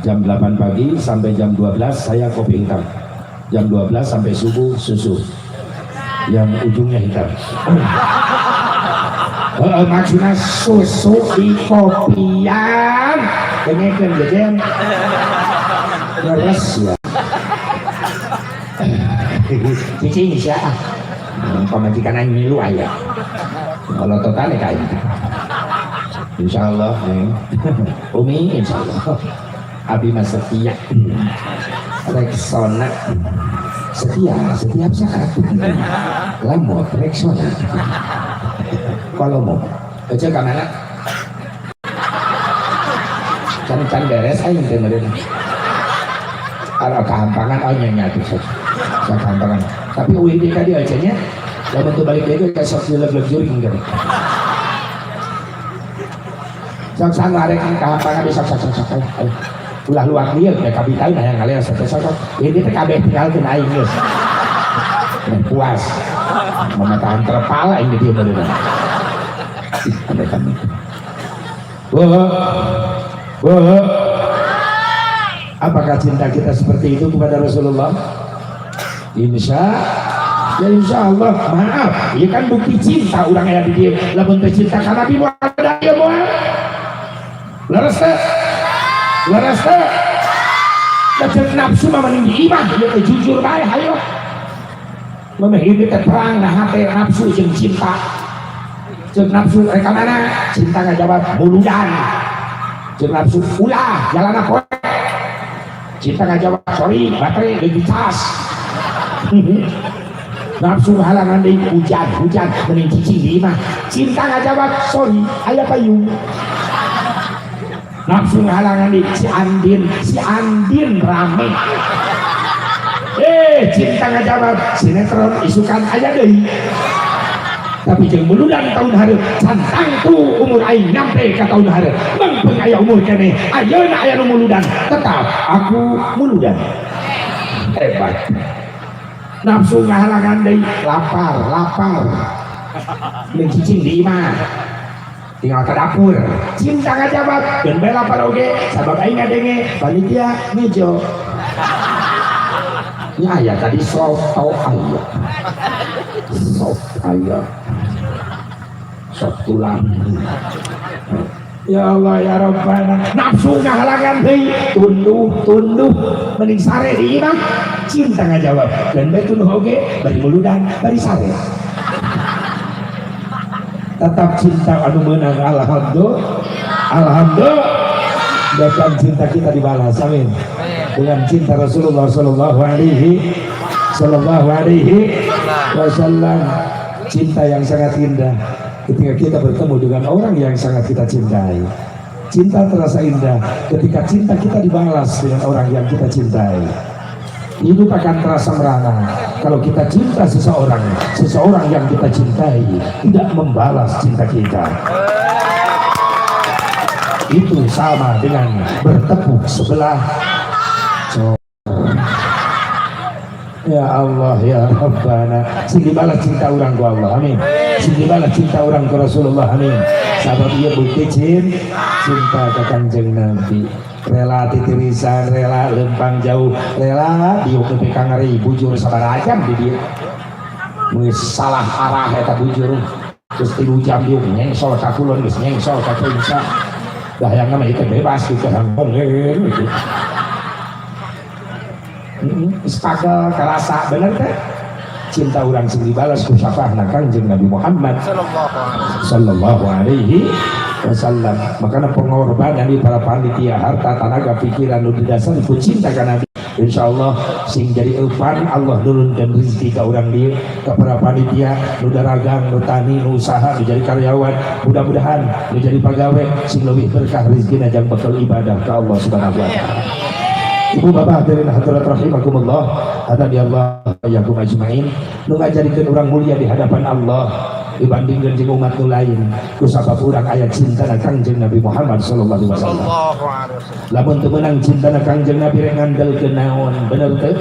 jam 8 pagi sampai jam 12 saya kopi hitam jam 12 sampai subuh susu yang ujungnya hitam. Maksudnya susu di kopian dengekeun jajan leres ya. Cicing sih ah pemajikan aing milu aya kalau totalnya kayak gitu. Insyaallah Umi insyaallah Abi mas setia Rexona setia setiap saat lamot Rexona kalau mau aja kamera can beres aing teh meureun kalau kehampangan oh nyanya tuh kehampangan tapi UID tadi aja nya lamun teu balik deui ka sok dileg-leg juring geuning sok sangarek kehampangan bisa sok ulah luar dia kayak kapital yang kalian satu ini teh kabeh tinggalkeun aing geus puas mematahan terpala ini dia bener ada kami apakah cinta kita seperti itu kepada Rasulullah? Insya Allah maaf ya kan bukti cinta orang yang di dia lamun teu cinta ka Nabi Muhammad ya moal leres teh dan nafsu mah meninggi iman dia teh jujur bae hayo memehir teh perang nah hate nafsu jeung cinta jeung nafsu reka mana cinta ngajawab muludan jeung nafsu ulah jalana poe cinta ngajawab sorry baterai lagi cas nafsu halangan deui hujan mending cicing di imah cinta ngajawab sorry aya payung nafsu halangan deui si Andin rame cinta ngajawab sinetron isukan aya deui tapi jeung muludan tahun hareup santang tuh umur aing nyampe ka tahun hareup mengpeung aya umur keneh ayeuna aya nu muludan tetap aku muludan hebat nafsu ngahalangan deui lapar mencicing di imah tinggal ke dapur cinta ngajawab dan bela paroge sabab aing ngadenge panitia ngejo ini ayah tadi soto ayah sop tulang ya Allah ya Rabbana nafsu ngahalangan deui tunduh mending sare di imah cinta ngajawab dan betul hoge bari muludan bari sare tetap cinta anu meunang alhamdulillah dan cinta kita dibalas amin dengan cinta Rasulullah sallallahu alaihi wasallam cinta yang sangat indah ketika kita bertemu dengan orang yang sangat kita cintai cinta terasa indah ketika cinta kita dibalas dengan orang yang kita cintai hidup akan terasa merana kalau kita cinta seseorang yang kita cintai tidak membalas cinta kita itu sama dengan bertepuk sebelah ya Allah ya Rabbana sing dibalas cinta orang ku Allah amin sing dibalas cinta orang ku Rasulullah amin sabab ieu bukti cinta ka Kanjeng Nabi rela titirisan rela lempang jauh rela diuk nepi ka ngeri bujur sabaraha jam di dieu geus salah arah eta bujur geus 3 jam diuk nyengsol ka kulon geus nyengsol ka puncak dah yang mah itu bebas gitu hangkong gitu sepagel kerasa bener teh cinta orang sing dibalas ku syafa'na Kanjeng Nabi Muhammad sallallahu alaihi wasallam makana pengorbanan di para panitia harta tenaga pikiran nu didasari ku cinta ka Nabi insyaallah sing jadi eupan Allah nurunkeun rezeki ka urang dieu ka para panitia nu daragang nu tani nu usaha nu jadi karyawan mudah-mudahan nu jadi pagawe sing leuwih berkah rezekina jang bakal ibadah ka Allah subhanahu wa taala. Ibu bapak hadirin hadirat rahimakumullah hadani Allah yakum ajmain nu ngajarikeun urang mulia di hadapan Allah dibandingkeun jeung umat nu lain ku sabab urang aya cintana Kanjeng Nabi Muhammad sallallahu alaihi wasallam lamun teu meunang cintana Kanjeng Nabi rek ngandelkeun naon bener teu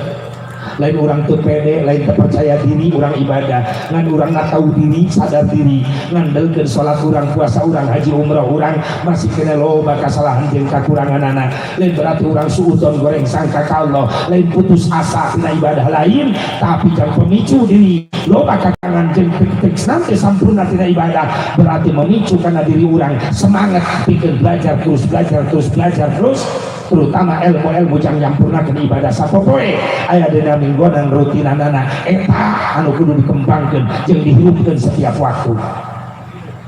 lain orang teu pede, lain teu percaya diri, orang ibadah ngan orang nggak tahu diri, sadar diri ngandalkeun salat orang, puasa orang, haji umrah orang masih kena loba kasalahan jeung kakurangan anak. Lain berarti orang suudon goreng sangka ka Allah, lain putus asa tina ibadah lain, tapi jang pemicu diri loba kakangan jeung teks nanti sampurna tina ibadah, berarti memicu karena diri orang semangat bikin belajar terus, terutama ilmu-ilmu yang nyampurnakeun ibadah sapopoe aya dina mingguan rutinanana eta anu kudu dikembangkeun jeung dihirupkeun setiap waktu.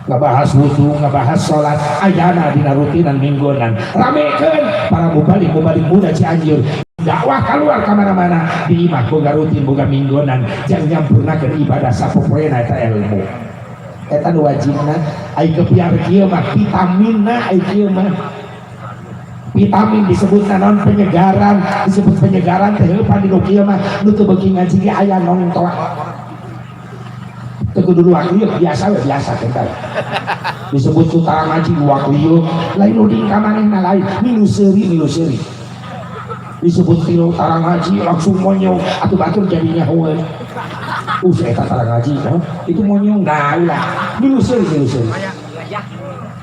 Ngabahas wudu, ngabahas sholat ayana dina rutinan mingguan, ramekeun para mubalik muda Cianjur dakwah keluar kemana-mana di imah boga rutin boga mingguan jeung nyampurnakeun ibadah sapopoena eta ilmu eta nu wajibna ai kepiar kieu mah vitaminna ai kieu mah. Vitamin disebut non penyegaran, disebut penyegaran teh heupan di kieu mah nu teu beuki ngaji ge aya nongtoa. Teu kudu dua kieu biasa teh tah. Disebut sutara ngaji dua kieu, lain nu ding ka manehna lain, milu seuri. Disebut tilu tara ngaji langsung monyong atuh batur jadinya heueun. Eta tara ngaji itu monyong nah ulah milu seuri.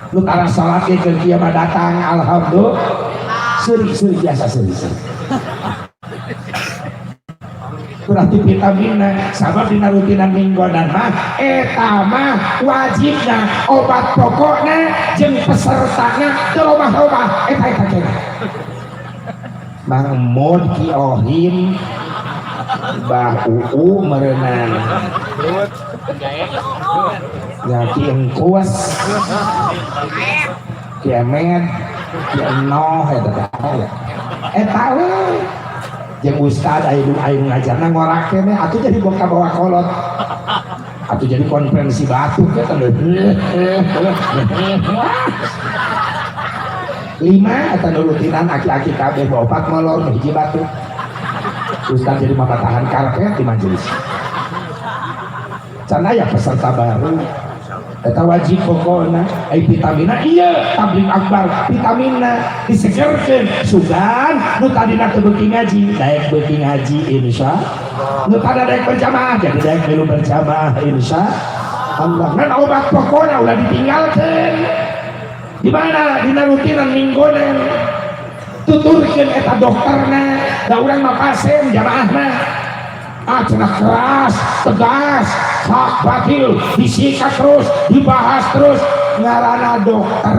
Lu tara salat ke kieu mah datang alhamdulillah seri biasa seri. Berarti vitaminna sabab dina rutinan mingguan mah eta mah wajibna obat pokokna jeung pesertana teu robah-robah eta kena. Mang Mod Ki Ohim Bah Uu merenang ya Ki Engkuas Ki Emed Ki Enoh eta we jeung ustad aya ngajarna ngorakeun atuh jadi boga bawa kolot atuh jadi konferensi batu kita lima atau nurutinan aki-aki kabeh bopat molor hiji batu ustad jadi mapatahan karpet di majelis can aya peserta baru eta wajib pokokna ai vitamina iya tabligh akbar vitamina disegerkeun sugan nu tadina teu beuki ngaji daek beuki ngaji insyaallah nu pada daek berjamaah jadi daek melu berjamaah insyaallah ngan obat pokokna ulah ditinggalkeun di mana dina rutinan mingguan tuturkeun eta dokterna da urang mah pasien jamaahna cenah keras tegas hak batil disikat terus dibahas terus ngaranna dokter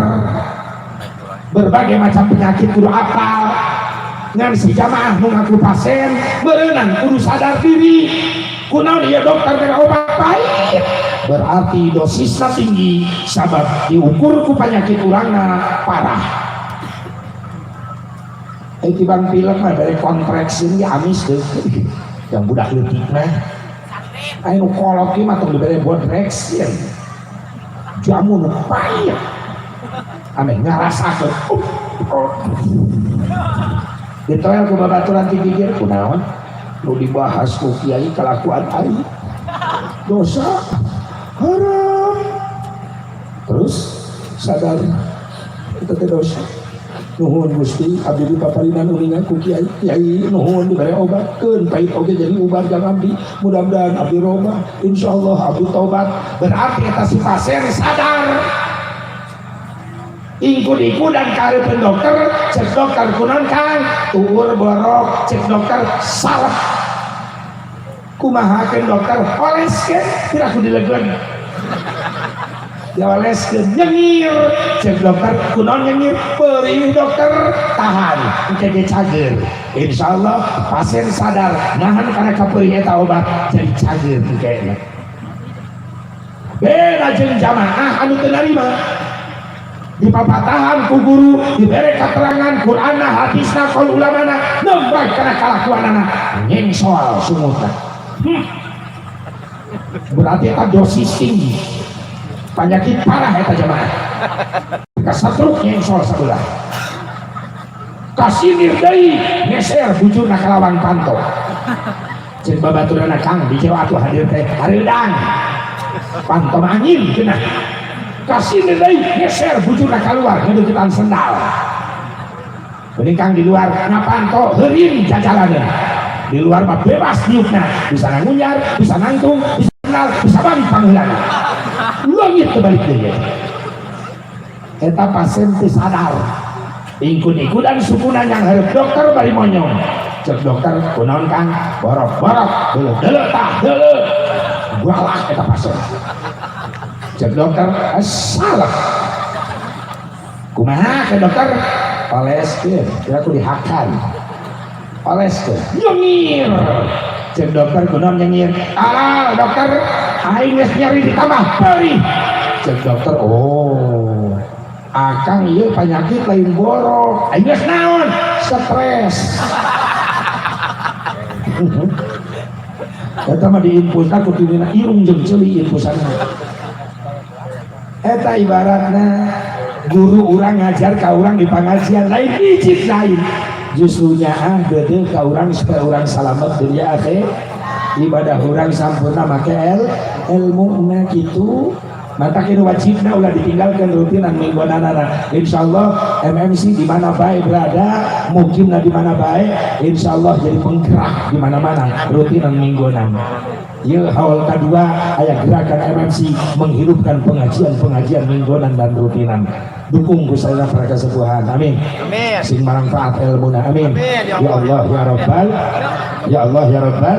berbagai macam penyakit kudu apal ngan si jamaah nu ngaku pasien beunang kudu sadar diri kunaon ieu dokter teh obat pahit berarti dosisnya tinggi sabab diukur ku penyakit urangna parah. Itu bang film mah dari kontraksi ini amis tuh yang budak leutik mah anu kolot ki mah tong dibere buat reaksi jamu nu pahit ame ngarasakeun ditoel ku babaturan ti gigir kunaon nu dibahas ku kiai kelakuan ari dosa haram terus sadar itu teh dosa nuhun Gusti abdi paparinan ulingan ku kiai nuhun dibere obatkeun pahit oge jadi ubar jang abdi mudah-mudahan abdi robah insyaallah abdi tobat berarti eta si pasien sadar ingkun dan kareupeun dokter cek dokter kunaon Kang tuur borok cek dokter salep kumahakeun dokter oleskeun tidak kudu dilegeun dioleskeun nyengir cek dokter kunaon nyengir perih dokter tahan engke cager insyaallah pasien sadar nahan kana kaperih eta obat jadi cager engke beda jeung jamaah anu teu narima dipapatahan ku guru dibere keterangan Qur'anna hadisna qaul ulamana nembak kana kalakuanana nyengsol sumutna berarti eta dosis tinggi penyakit parah eta jamaah kasatruk nyengsol sabelah kasinir deui ngeser bujurna kalawan panto cek babaturana Kang dijewa atuh hadir teh hareudang panto angin cenah kasih nilai geser bujurna keluar ngedukitan sendal mending Kang di luar ngapanto heureun jajalanna di luar mah bebas niupna, bisa ngunyar, bisa nangtung, bisa kenal, bisa balik panggilan. Langit kebalik dia. Eta pasien teu sadar. Ikut-ikutan sukuna yang hareup dokter bari monyong. Cek dokter kunaon Kang? Borok-borok, deuleuh tah, deuleuh. Galak eta pasien. Cek dokter, salah. Kumaha ke dokter? Oleskeun, kira aku dihakan. Oleskeun, nyengir. Cek dokter kunaon nyengir? Dokter, aing geus nyeri ditambah perih. Cek dokter, oh. Akang ieu penyakit lain borok. Aing geus naon? Stres. Eta mah diinfusna ku tina irung jeung ceuli infusanna. Eta ibaratna guru urang ngajar ka urang di pangajian lain ijib lain. Justru nyaah deudeuh ka urang supaya urang salamet dunia akhirat. Ibadah urang sampurna make ilmu na kitu. Mata kini wajibna ulah ditinggalkan rutinan mingguanana. Insyaallah MMC di mana baik berada, mungkin di mana baik, insyaallah jadi penggerak di mana-mana rutinan mingguanan. Ieu haul kedua aya gerakan MMC menghidupkan pengajian mingguanan dan rutinan. Dukung kusana para kesepuhan. Amin. Amin. Sing manfaat ilmuna. Amin. Amin, ya Ya Allah ya Rabbal. Ya Allah ya Rabbal.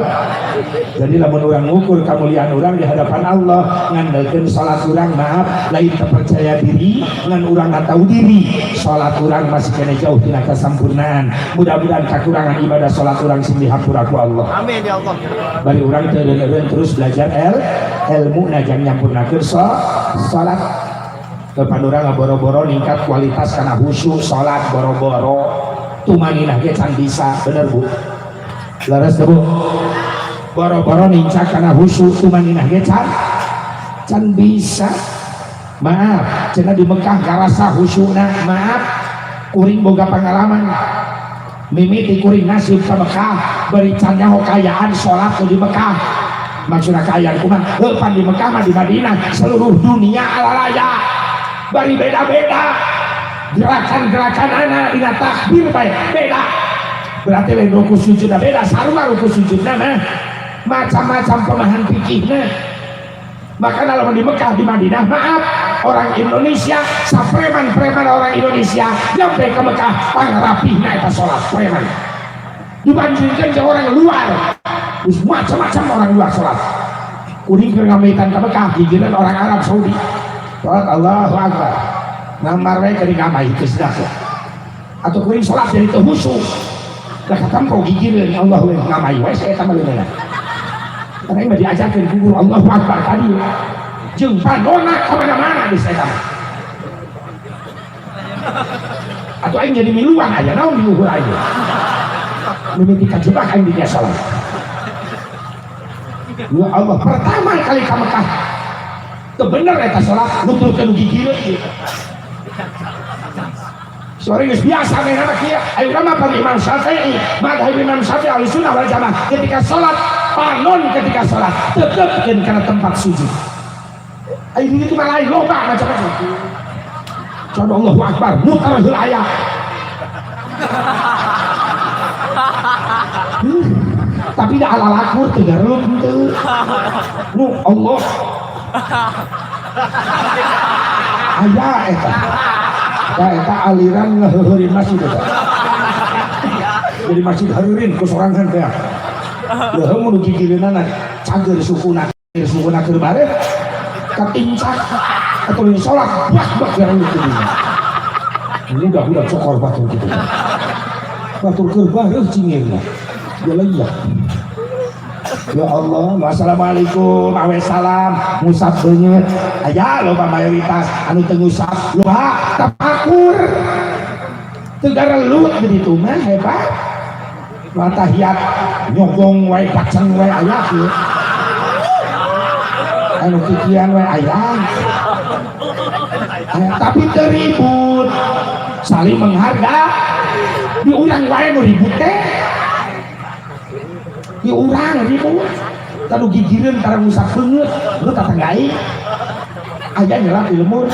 Jadi lamun urang ngukur kemuliaan urang di hadapan Allah ngandalkeun salat urang maaf lain terpercaya diri ngan urang tahu diri salat urang masih kena jauh tina kasampurnaan. Mudah-mudahan kakurangan ibadah salat urang sing dihapura ku Allah. Amin ya Allah. Bari urang teu terus belajar ilmu najang nyampurnakeun salat. Kepada urang boro-boro ningkat kualitas karena khusyuk salat boro-boro tumaninah ge can bisa bener Bu. Laras Bu. Boro-boro nincak karena khusyuk tumaninah ge can bisa. Maaf, cenah di Mekah karasa khusyukna, maaf kuring boga pengalaman. Mimiti kuring nasib ka Mekah bari can nyaho kayaan salat di Mekah. Maksudna kayaan kumaha? Pan di Mekah mah di Madinah seluruh dunia alalaya. Bari beda-beda gerakan-gerakan anak dina takbir bae beda. Berarti lain ruku sujudna beda, sarua ruku sujudna mah macam-macam pemahaman fikihna. Maka dalam di Mekah di Madinah maaf orang Indonesia sapreman-preman orang Indonesia nyampe ke Mekah pangrapihna eta salat preman dibandingkan ke orang luar macam-macam orang luar salat. Kuring keur ngamitan ke Mekah gigireun orang Arab Saudi salat Allahu Akbar namar we keur ngamai teu sedap atau kuring salat jadi teu khusyuk da katampo gigireun Allah we ngamai we saeta mah leungeun. Karena ini diajarkan guru Allahu Akbar tadi jeung panona kemana-mana di saeta mah. Atau aing jadi miluan aja naon di luhur aja mimiti kajebak aing di dia salat. Ya Allah pertama kali ka Mekah teu bener eta salat nuturkeun gigireun ieu. Sore geus biasa we nama kieu. Ayeuna mah pan Imam Syafi'i, mazhab Imam Syafi'i Ahlussunnah wal Jamaah ketika salat panon ketika salat tetepkeun kana tempat sujud. Ai dieu mah lain loba macam-macam. Contoh Allahu Akbar mutar heul aya. Tapi da alalakur teu gareup teu. Nu Allah. Aya eta. Eta aliran ngeheueurin masjid eta. Jadi masjid hareurin ku sorangan teh. Leuh mun gigireunana cager sukuna keur bare katincak atau yang sholat bak yang itu mudah-mudahan cokor batur gitu batur kerbareh cingirnya ya iya. Ya Allah, wassalamualaikum, awes salam, ngusap beungeut. Aya loba mayoritas anu teu ngusap, loba tapakur. Teu garelut begitu mah hebat. Matahiyat nyogong wae paceng wae aya kieu. Anu kikian wae aya. Tapi teu ribut. Saling menghargai. Di urang wae nu ribut teh. Di urang ribut. Tanu gigireun karang ngusap beungeut, lu tatanggai. Aya nyelak di lemur.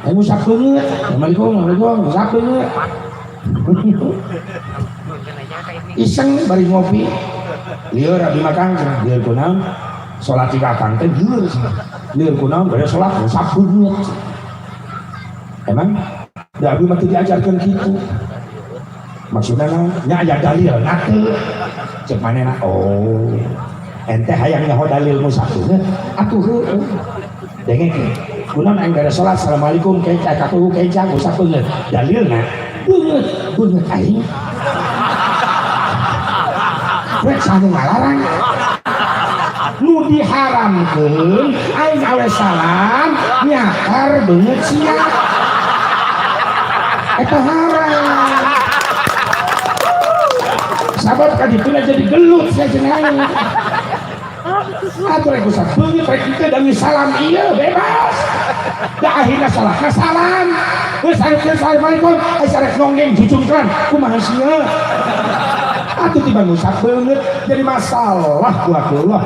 Aya ngusap beungeut. Assalamualaikum, ngusap beungeut. iseng bari ngopi lieur abdi makan lieur kunaon salat di kakang teh lieur kunaon bari salat sabeungeut emang da abdi mah teu diajarkeun kitu maksudna nya aya dalil na teu cek manehna oh ente hayang nyaho dalilmu sabeungeut atuh heueuh dengek kunaon aing bere salat assalamualaikum keca kakuhu keca usah beungeut dalilna beungeut aing rek sanu ngalarang nu diharamkeun aing awe salam nyakar beungeut sia eta haram sabab kadituna jadi gelut sia jeung aing atuh rek usah beungeut rek kitu dami salam ieu bebas da akhirna salahna salam geus assalamualaikum aya sarek nonggeng jujungkeun kumaha sia atuh tiba ngusap beungeut jadi masalah buat Allah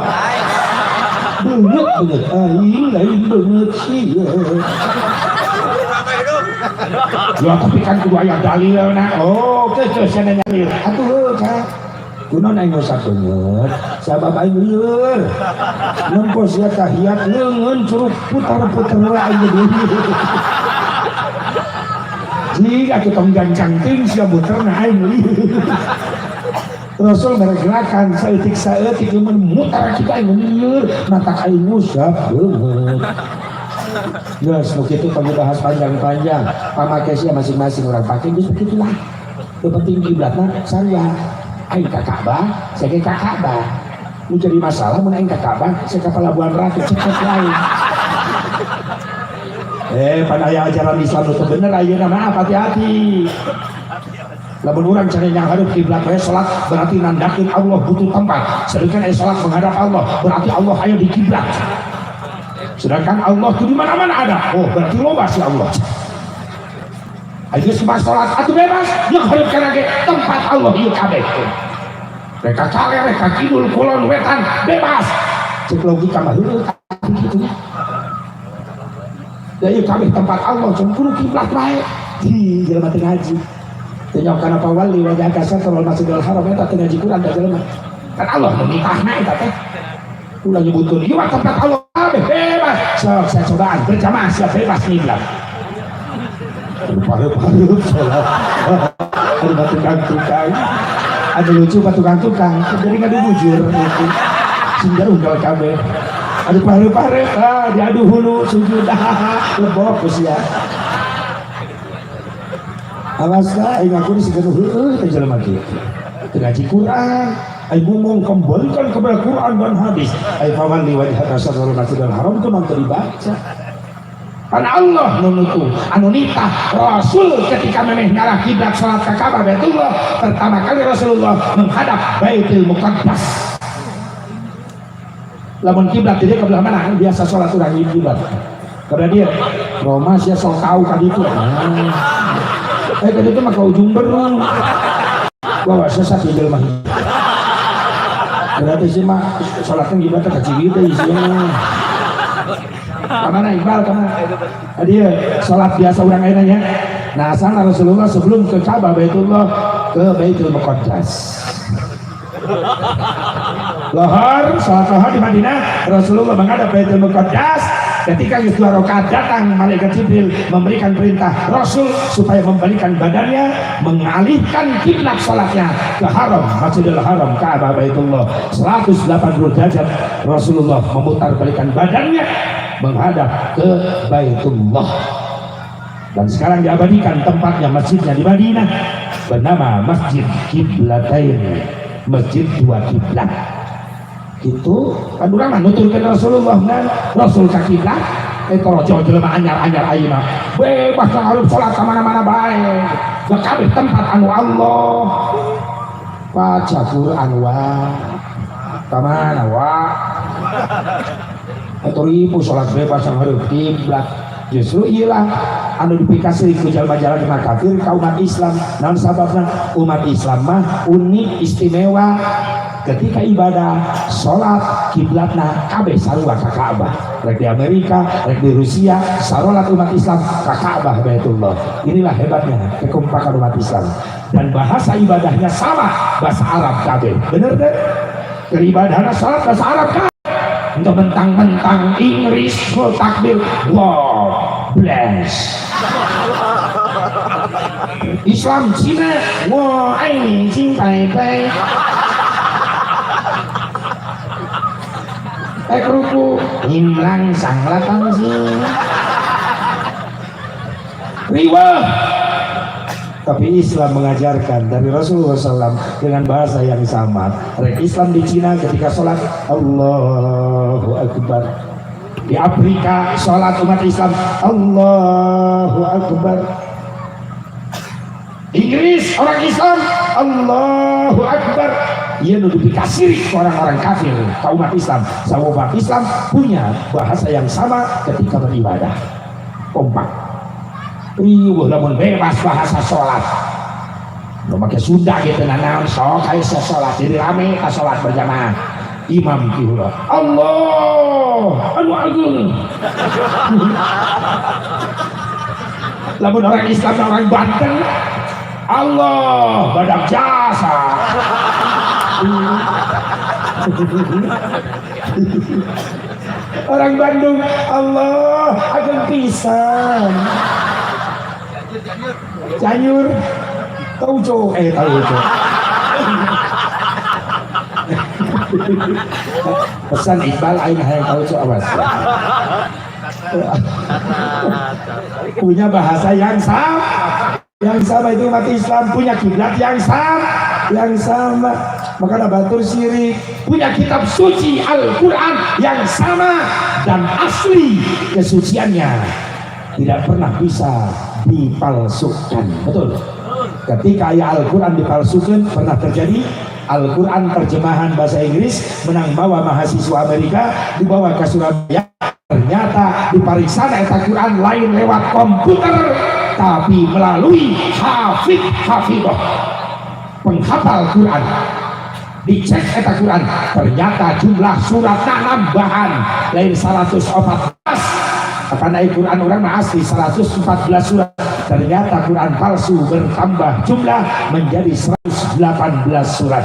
beungeut aing lain beungeut sia ya tapi kan kudu aya dalilna oh teu cenah dalil atuh cak kunaon aing ngusap beungeut sabab aing lieur nempo sia tahiyat leungeun curug putar-putar aing deui jika kita gancang ting sia muterna aing lieur Rasul mergerakan saeutik mutar kita aing lieur mata aing ngusap beungeut geus nu kitu tong dibahas panjang-panjang pamake sia masing-masing urang pake geus begitulah teu penting kiblatna sarua aing ka Ka'bah saya ka Ka'bah nu jadi masalah mun aing ka Ka'bah saya ka Pelabuhan Ratu cekek lain pada aya ajaran Islam nu teu bener ayeuna mah hati-hati lamun urang cenah yang hadap kiblat we salat berarti nandakeun Allah butuh tempat sedangkan aya salat menghadap Allah berarti Allah aya di kiblat sedangkan Allah tuh di mana-mana ada oh berarti loba si Allah ayo semua salat atuh bebas yang hadap kana ge tempat Allah ieu kabeh reka kale reka kidul kulon wetan bebas cek logika mah heueuh kitu da ieu kabeh tempat Allah cuma kudu kiblat bae di jelema teu ngaji teu nyaho kana pawali wajah kasar kalau Masjidil Haram eta teu ngaji Quran da jelema kan Allah memitahna eta teh ulah nyebutkeun ieu tempat Allah kabeh bebas sok saya cobaan berjamaah siap bebas ngiblat paru-paru salat ada tukang-tukang ada lucu tukang-tukang jadi ngadu bujur itu sehingga undal kabeh ada paru-paru diadu hulu sujud lebok sia awas aing aku disikeun heueuh teh jelema kieu teu ngaji Quran aing ngomong kembalikan kepada Quran dan hadis aing fawalli wajhaka syarrul masjidil haram kudu teu dibaca karena Allah menutup anu nitah Rasul ketika memeh ngarah kiblat salat ka Ka'bah Baitullah pertama kali Rasulullah menghadap Baitul Muqaddas lamun kiblat dia ke belah mana biasa salat urang kiblat kada dia Roma sia sok tau ka ditu kada itu mah ka ujung berung bawa sesat di jelema berarti sih mah salatna kiblat ka Ciwidey teh isinya kamana Iqbal kamana dia salat biasa urang ayeuna nya nah sana Rasulullah sebelum ke Ka'bah Baitullah ke Baitul Muqaddas lohar salat lohar di Madinah Rasulullah menghadap Baitul Muqaddas ketika dua rakaat datang malaikat Jibril memberikan perintah Rasul supaya membalikan badannya mengalihkan kiblat salatnya ke Haram Masjidil Haram Ka'bah Baitullah 180 derajat Rasulullah memutar balikan badannya menghadap ke Baitullah dan sekarang diabadikan tempatnya masjidnya di Madinah bernama Masjid Qiblatain masjid dua kiblat itu kan urang nuturkeun Rasulullah kan Rasul ka kiblat eta rojo jelema anyar-anyar ayeuna bebas ngarup salat ka mana-mana bae da kabeh tempat anu Allah baca Quran wa ka mana wa atau ribu sholat bebas yang harus kiblat justru ialah anu dipikasi ku jalma-jalma kafir ka umat Islam naon sababna umat Islam mah unik istimewa ketika ibadah sholat kiblatna kabeh sarua ka Ka'bah rek di Amerika rek di Rusia sarolat umat Islam ka Ka'bah Baitullah inilah hebatnya kekompakan umat Islam dan bahasa ibadahnya sama, bahasa Arab kabeh. Bener deh, keribadahnya salat bahasa Arab kabeh. Untuk mentang-mentang Inggris full takbir, wow, bless. Islam Cina, wow, ai Jin Bai Bai. Keruku, himlang sang latang sing. Riwa. Tapi Islam mengajarkan dari Rasulullah SAW dengan bahasa yang sama. Islam di Cina ketika sholat Allahu Akbar. Di Afrika sholat umat Islam Allahu Akbar. Inggris orang Islam Allahu Akbar. Ia notifikasi orang-orang kafir kaum umat Islam. Sama umat Islam punya bahasa yang sama ketika beribadah. Kompak. Riuh lamun bebas bahasa sholat. Lo pakai Sunda gitu nanam sok kayak sholat jadi rame ka sholat berjamaah. Imam kira Allah anu agung. Lamun orang Islam orang Banten Allah badak jasa. Orang Bandung Allah agung pisan. Janyur tauco tauco. Pesan Iqbal aing hayang tauco awas. Punya bahasa yang sama itu umat Islam, punya kiblat yang sama. Maka batur syirik, punya kitab suci Al-Quran yang sama dan asli kesuciannya tidak pernah bisa dipalsukan. Betul. Ketika ayat Al-Quran dipalsukan pernah terjadi. Al-Quran terjemahan bahasa Inggris menang bawa mahasiswa Amerika dibawa ke Surabaya. Ternyata dipariksa eta Quran lain lewat komputer tapi melalui hafidah penghafal Quran. Dicek eta Quran ternyata jumlah suratnya nambahan lain 114. Karena Quran orang asli 114 surat. Ternyata Quran palsu bertambah jumlah menjadi 118 surat.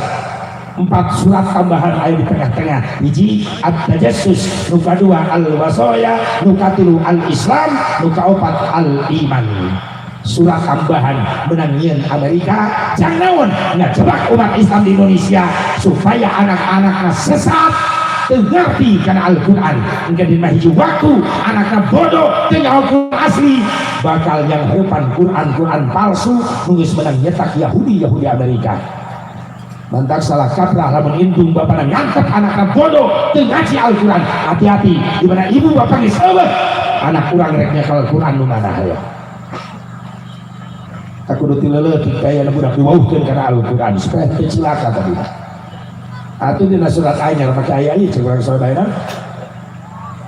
4 surat tambahan ayat di tengah-tengah. Hiji At-Tajassus, nuka 2 Al-Wasaya, nuka 3 Al-Islam, nuka 4 Al-Iman. Surat tambahan menangin Amerika jangan naon ngejebak umat Islam di Indonesia supaya anak-anaknya sesat ngerti karena Al-Quran enggak dimahiji waktu anaknya bodoh dengan Al-Quran asli bakal yang harapan Quran palsu nunggus menang nyetak Yahudi Amerika. Mantak salah kaprah lamun indung bapak ngangkat anaknya bodoh ngaji Al-Quran. Hati-hati di mana ibu bapak geus eueuh anak kurang rek nyekel Al-Quran nu mana hayo. Tak kudu tileuleut kaya budak diwauhkeun kana Al-Quran supaya teu cilaka tadi. Atuh dina surat anyar make aya ieu cek urang sadayana.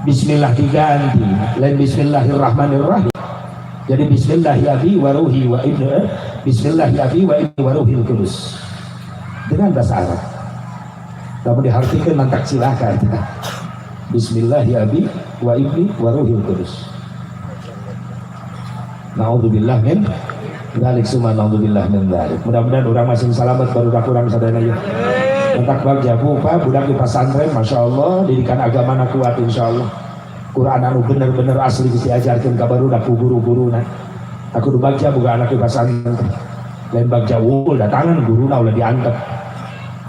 Bismillah diganti lain Bismillahirrahmanirrahim. Jadi Bismillahi abi wa ruhi wa ibnu Bismillahi abi wa ibnu wa ruhil qudus. Dengan bahasa Arab. Kalau diartikan mantak silakan. Bismillahi abi wa ibni wa ruhil qudus. Na'udzubillah min dzalik summa na'udzubillah min dzalik. Mudah-mudahan orang masing selamat baru kurang sadayana ya. Mantak bagja Pak budak di pesantren masyaallah didikan agama na kuat insyaallah. Quran anu bener-bener asli diajarkeun ka barudak ku guru-guruna. Aku du bagja boga anak di pesantren. Lain bagja wul datangan guruna ulah diantep.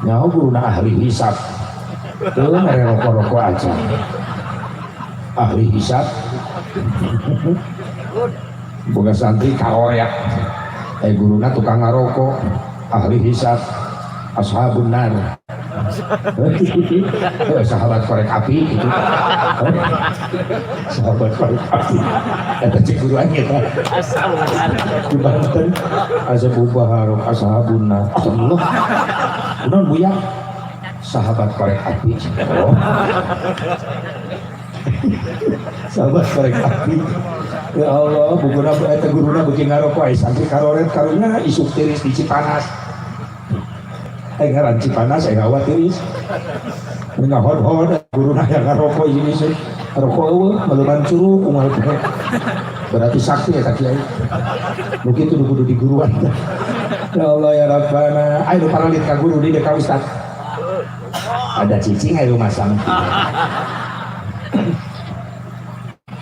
Nyaho guruna ahli hisab. Teu mere rokok-rokok aja. Ahli hisab. Boga santri karoyak. Guruna tukang ngarokok, ahli hisab. Ashabun nar. Sahabat korek api gitu. Sahabat korek api. Eta cek guru aja ta. Di Banten ashabul baharok ashabun nar. Allah. Kunaon buya? Sahabat korek api. Oh. Sahabat korek api. Ya Allah, buguna eta guruna beuki ngarokok aya santri karoret karunya isuk tiris di Cipanas. Ngaran Cipanas saya ngawat tiris ngahon-hon guru naya ngarokok ini sih ngarokok eueuh meuleman curug kumaha berarti sakti eta kiai begitu kudu di guruan Ya Allah ya Rabbana. Ayo paralit ka guru di dekat Ustaz. Ada cicing ayo masang.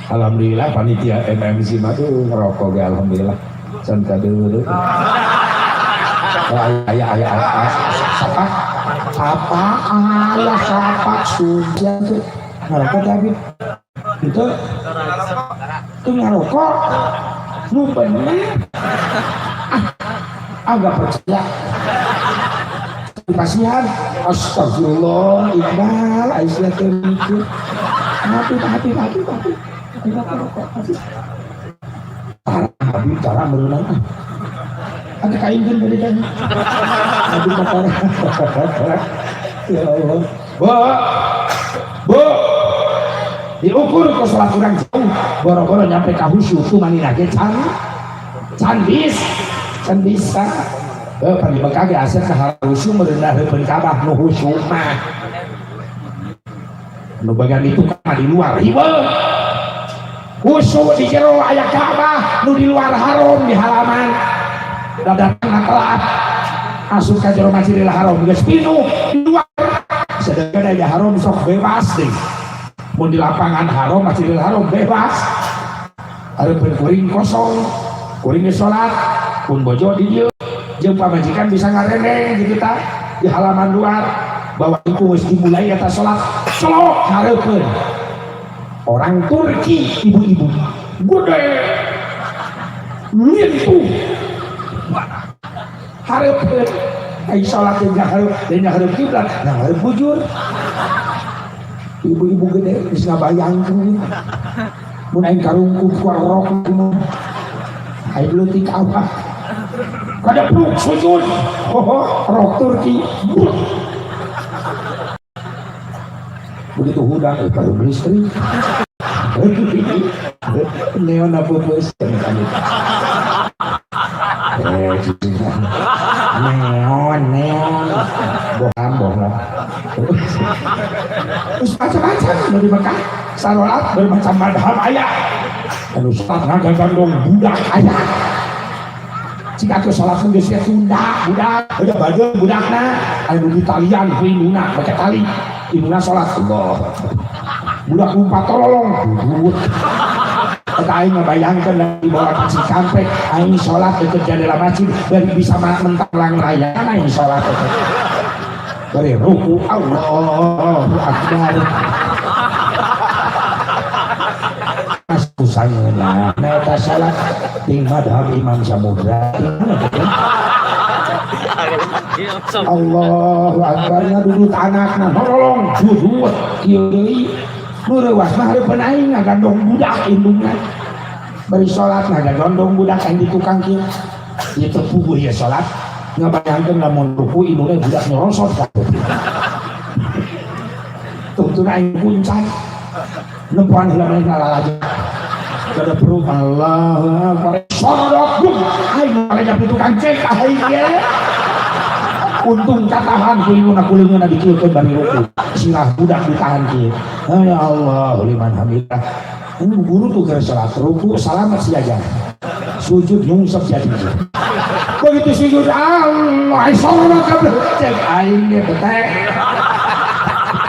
Alhamdulillah panitia MMC mah ngerokok ge alhamdulillah. Can kadeu. Ayah sapak apa ayah sapak sudah tuh ngerokok David itu ngerokok lu bener agak percaya kasihan astagfirullah Iqbal Aisyah terikut hati Habib cara berenang ada kain kan dari kan aduh motor ya Allah bu diukur ke sholat kurang jauh boro-boro nyampe ke khusyuk tuh mani lagi can bisa pandi bekage asal ke khusyuk merendah depan kabah nu khusyuk mah nu bagian itu kan di luar ribet khusyuk di jero aya kabah nu di luar haram di halaman datang telat asup ka jero Masjidil Haram geus pinuh di luar sedangkan aya haram sok bebas deh mun di lapangan haram Masjidil Haram bebas hareupeun kuring kosong kuring geus salat pun bojo di dieu jeung pamajikan bisa ngarendeng di kita di halaman luar bahwa itu geus dimulai eta salat celok hareupeun orang Turki ibu-ibu gede lintuh harap ai salat dan harap kiblat nah harap bujur ibu-ibu gede geus ngabayangkeun mun aing karungkup ku rok ai leutik apa kada pluk sujud rok Turki begitu hudang karung listrik neon apa bos neon bohong terus macam-macam dari Mekah salat bermacam madhab ayat anu salat ngagandong budak ayat jika ke salat geus tunda budak bade budakna anu di talian ku induna make tali induna salat Allah budak umpat tolong aing ngabayangkeun di bawah kasih kampek aing salat deket jendela masjid dan bisa mentang raya aing salat dari ruku Allahu akbar asusangeuna eta salat di madhab Imam Samudra Allahu akbar dudut anakna nolong dudut kieu deui nu reuas mah hareupeun aing ngagandong budak indungna bari salat ngagandong budak aing di tukang kieu ieu teu puguh ya salat ngabayangkeun lamun ruku indungna budak nyorosot ka tuntun aing puncak nempuan heula mah ngalalaja kada perlu Allahu akbar sodok aing ngalaja di tukang cek aing ge untung katahan ku indungna kuleungeunna dikieulkeun bari ruku sirah budak ditahan kieu ya Allah liman hamidah ini guru tuh gara salat ruku salamat si aja sujud nyungsep jadi begitu sujud Allah salat kabeh cek aing ge betek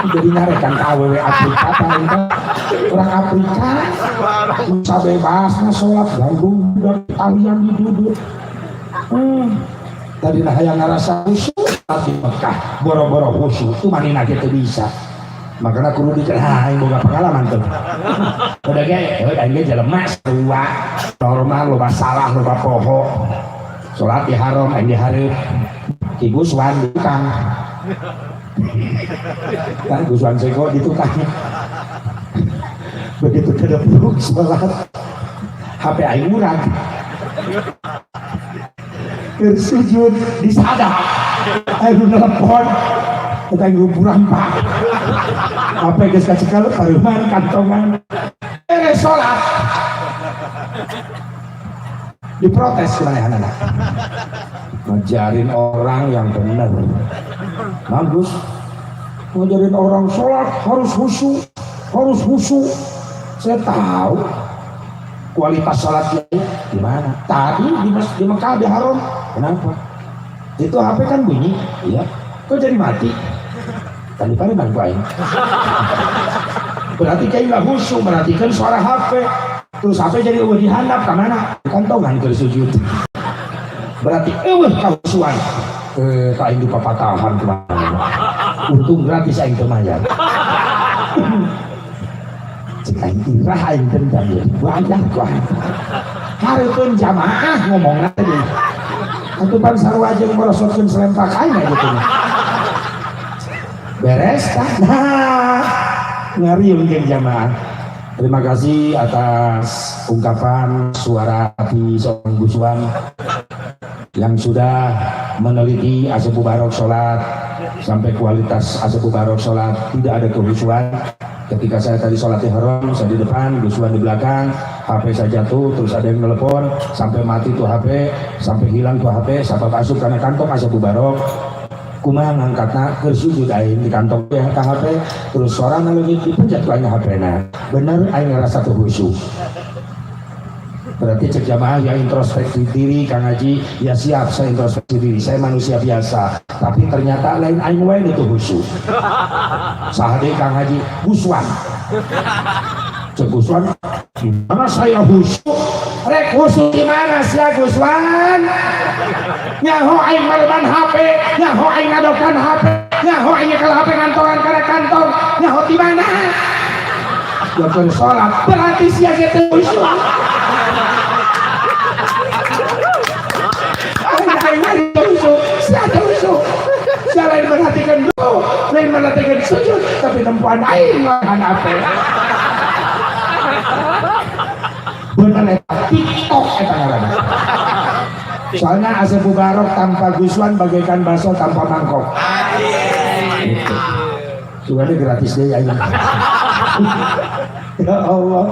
jadi ngarekan awewe Afrika orang Afrika bisa bebasna salat gandung budak talian di duduk tadi nah yang ngerasa khusyuk di Mekah boro-boro khusyuk itu manina kita bisa makanya kudu dikira yang boga pengalaman tuh udah ge jelema sarua normal loba salah loba poho salat di haram aing di hareup ki Guswan di tukang kan Guswan seko di tukang begitu kada perlu salat HP aing urang bersujud di sadap ayo nelpon kita nguburan pak apa yang kita cekal paruman kantongan sholat diprotes kemana anak ngajarin orang yang benar bagus ngajarin orang sholat harus khusyuk saya tahu kualitas sholatnya gimana tadi di Mekah di Haram kenapa Itu HP kan bunyi, iya. Kok jadi mati? Tadi pada bantu aing. Berarti kayak nggak khusyuk, berarti kan suara HP. Terus HP jadi dihandap ke mana? Kantongan ke sujud. Berarti kausuan. Tak ingin papatahan kemana. Untung gratis aing kemayar. Cek aing irah aing dendam ya. Banyak kok. Hareupeun jamaah ngomongna tadi. Atupan sarua jeung merosotkeun selempak aing gitu. Beres kan? Nah, ngariung jeung jamaah. Terima kasih atas ungkapan suara hati seorang Guswan yang sudah meneliti Asep Mubarok sholat sampai kualitas Asep Mubarok sholat tidak ada kehusuan. Ketika saya tadi sholat ihram, saya di depan, Guswan di belakang, HP saya jatuh, terus ada yang nelpon, sampai mati tuh HP, sampai hilang tuh HP, sampai masuk karena kantong Asep Mubarok. Kumaha ngangkatna keur sujud aing di kantong teh ka HP, terus suara naleungit dipencet ku aing HP-na. Bener aing ngerasa teu khusyuk. Berarti cek jamaah yang introspeksi diri Kang Haji, ya siap saya introspeksi diri, saya manusia biasa, tapi ternyata lain aing wae itu khusyuk. Sahade Kang Haji Guswan. Cek Guswan, gimana saya khusyuk? Rek khusyuk gimana sih Guswan? Nyaho aing maleban HP, nyaho aing ngadokan HP, nyaho aing nyekel HP kantongan kana kantong, nyaho di mana? Ya keur salat, berarti sia ge teu khusyuk. Aing mah khusyuk, sia teu khusyuk. Sia lain merhatikan doa, lain merhatikan sujud, tapi tempuan aing ngahan HP. Bener eta TikTok eta ngaranna. Soalnya Asep Mubarok tanpa Guswan bagaikan bakso tanpa mangkok. Gitu. Soalnya gratis deh ya. Ya Allah.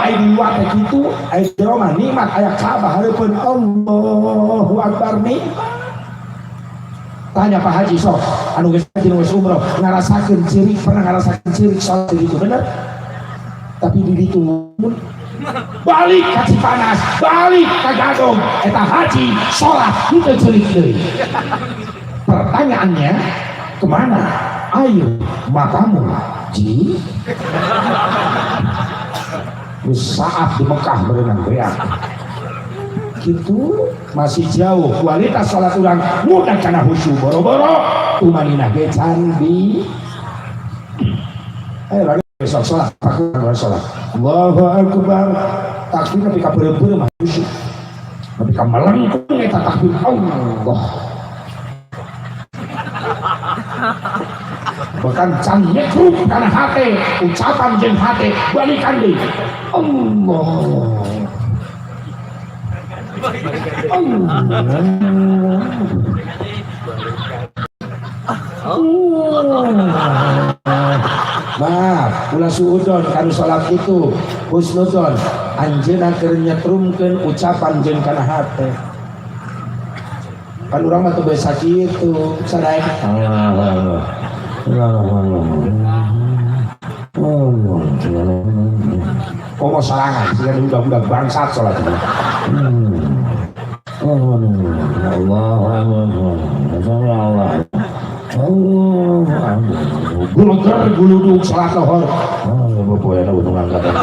Aing liwat gitu, aing jero mah nikmat aya Ka'bah hareupeun Allahu Akbar nikmat. Tanya Pak Haji sok, anu geus haji nu geus umroh, ngarasakeun ciri, pernah ngarasakeun ciri salat itu bener? Tapi di ditu balik ka Cipanas, balik ka Gadong, eta haji sholat itu cerik deui. Pertanyaannya, kemana air matamu Ji? Saat di Mekah berenang beak gitu masih jauh kualitas sholat urang mudah karena khusyuk boro-boro tumanina ge candi. Ayo lagi besok sholat, pakai sholat. Allahu Akbar. Takbir tapi kabeureuh mah khusyuk. Tapi ka melengkung eta takbir Allah. Bahkan can nyekruk kana hate, ucapan jeung hate balikan deui. Allah. Maaf, ulah suudon kanu salat itu husnudon anjeunna keur nyetrumkeun ucapan jeung kana hate. Kan urang mah teu biasa kitu, sadaek. Komo sarangan, sehingga budak-budak bangsat salatnya. Allah. Guluger guluduk salat lohor. Bopoe na untung angkatan.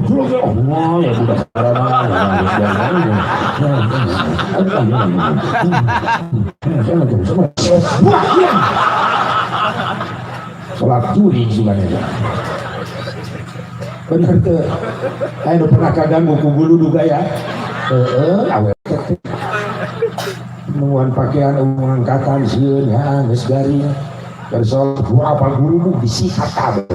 Guluger Allah ya budak salat juri juga nih. Bener tuh. Ayo pernah kaganggu ku guluduk ya. Awet. Nuan pakaian umum angkatan sieun ya geus garing bersol apa guru disikat kabeh.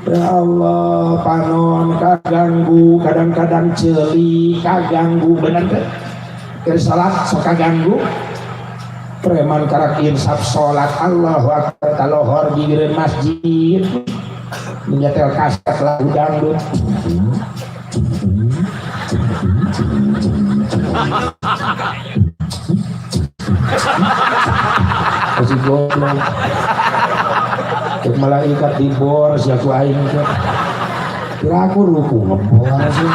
Ya Allah panon kaganggu kadang-kadang ceuli kaganggu bener teh keur salat sok kaganggu preman karak insaf salat Allahu Akbar talohor di gireun masjid menyetel kaset lagu dangdut. Kasih goblok cek malaikat dibor si aku aing teh kira aku ruku ngebor sih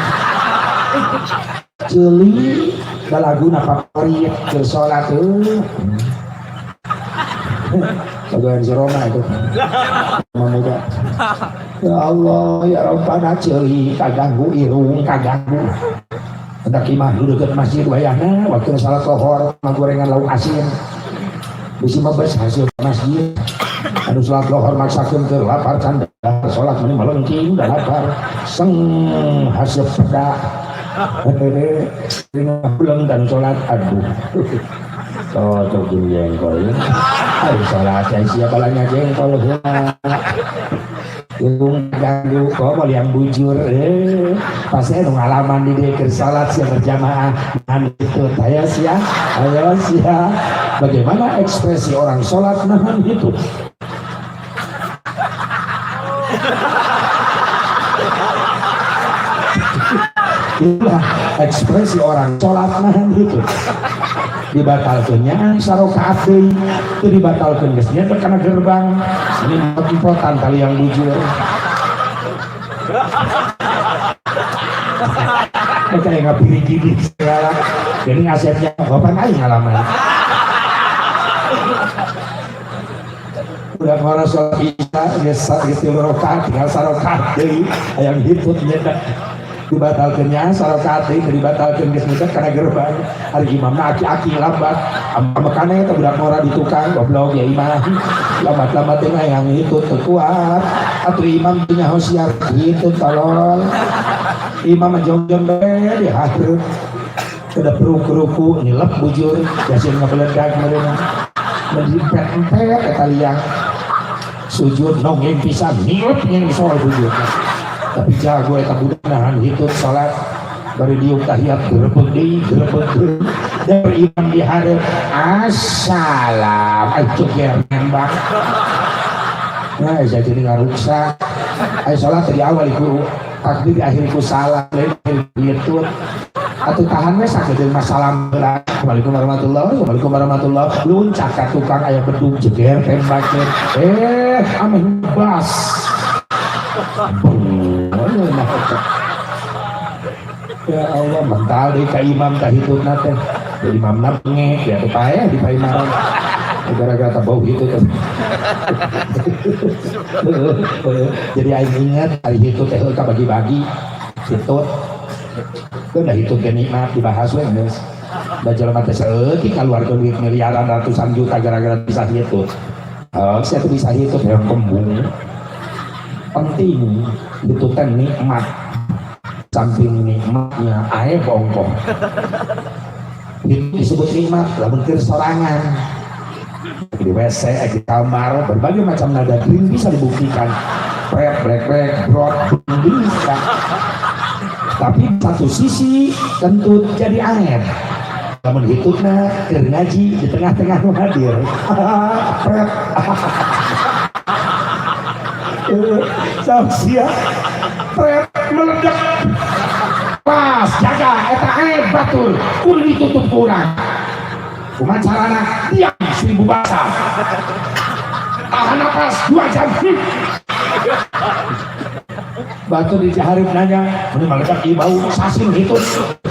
Ceuli da laguna favorit keur salat Bagian si Roma itu muda. Ya Allah ya Rabbana ceuli kaganggu irung kaganggu. Hendak imah dulu deket masjid wayahna waktu salat lohor gorengan lauk asin bisi mabes hasil masjid anu salat lohor maksakeun keur lapar canda salat meni malengking da lapar seng hasil peda dina pulang dan salat aduh cocok jengkol ayo salat saya siapa balanya jengkol Ilung ganggu kok mau yang bujur pasti ada ngalaman di dia salat siang berjamaah nahan itu ayo sia bagaimana ekspresi orang sholat nahan itu itulah ekspresi orang sholat nahan itu dibatalkannya sarokaat deui itu dibatalkan geusnya karena gerbang ini potan kali yang bujur kayak nggak pilih segala jadi ngasepnya bapak aing ngalaman udah marah sholat isya gitu rokaat tinggal sarokaat deui yang hitut nyedak dibatalkannya sarokaat deui dibatalkan geus muter karena gerbang hari imamna aki-aki lambat makanya itu budak mora di tukang goblok ya imam lambat-lambat teh yang itu kuat atuh imam punya hosiar gitu tolol imam jong-jong bae di hareut kada peruku-ruku nilep bujur yasin ngabeledak mereka menjimpet-empet eta liang sujud nongeng pisan nilep yang soal bujur tapi jago eta budak nahan hitut salat bari diuk tahiyat gerebeg deui dari imam di hareup assalam ayo ger nembak nah saya jadi ngaruksa ayo salat dari awal iku takbir di akhir iku salam hitut atuh tahan we sakedeung masalah Assalamualaikum warahmatullahi luncak ka tukang aya bedug jeger tembakeun ameh bas ya Allah mental deh ka imam ka hitutna teh jadi imamna pengek ya teh pae di paimara gara-gara tabau gitu kan jadi aing ingat hari hitut teh ka bagi-bagi hitut udah hitut ge nikmat dibahas we geus da jelema teh saeutik kaluarga duit miliaran ratusan juta gara-gara bisa hitut saya tuh bisa hitut yang kembung penting itu kan nikmat samping nikmatnya air bongkong itu disebut nikmat lamun keur sorangan di WC di kamar berbagai macam nada dream bisa dibuktikan black brot bisa tapi satu sisi tentu jadi air lamun hitutna keur ngaji di tengah-tengah hadir Sausia pret meledak pas jaga eta air batur kudu ditutup kurang kumaha carana diam 1000 bahasa tahan napas 2 jam batur di hareup nanya mun meledak ieu bau sasin hitut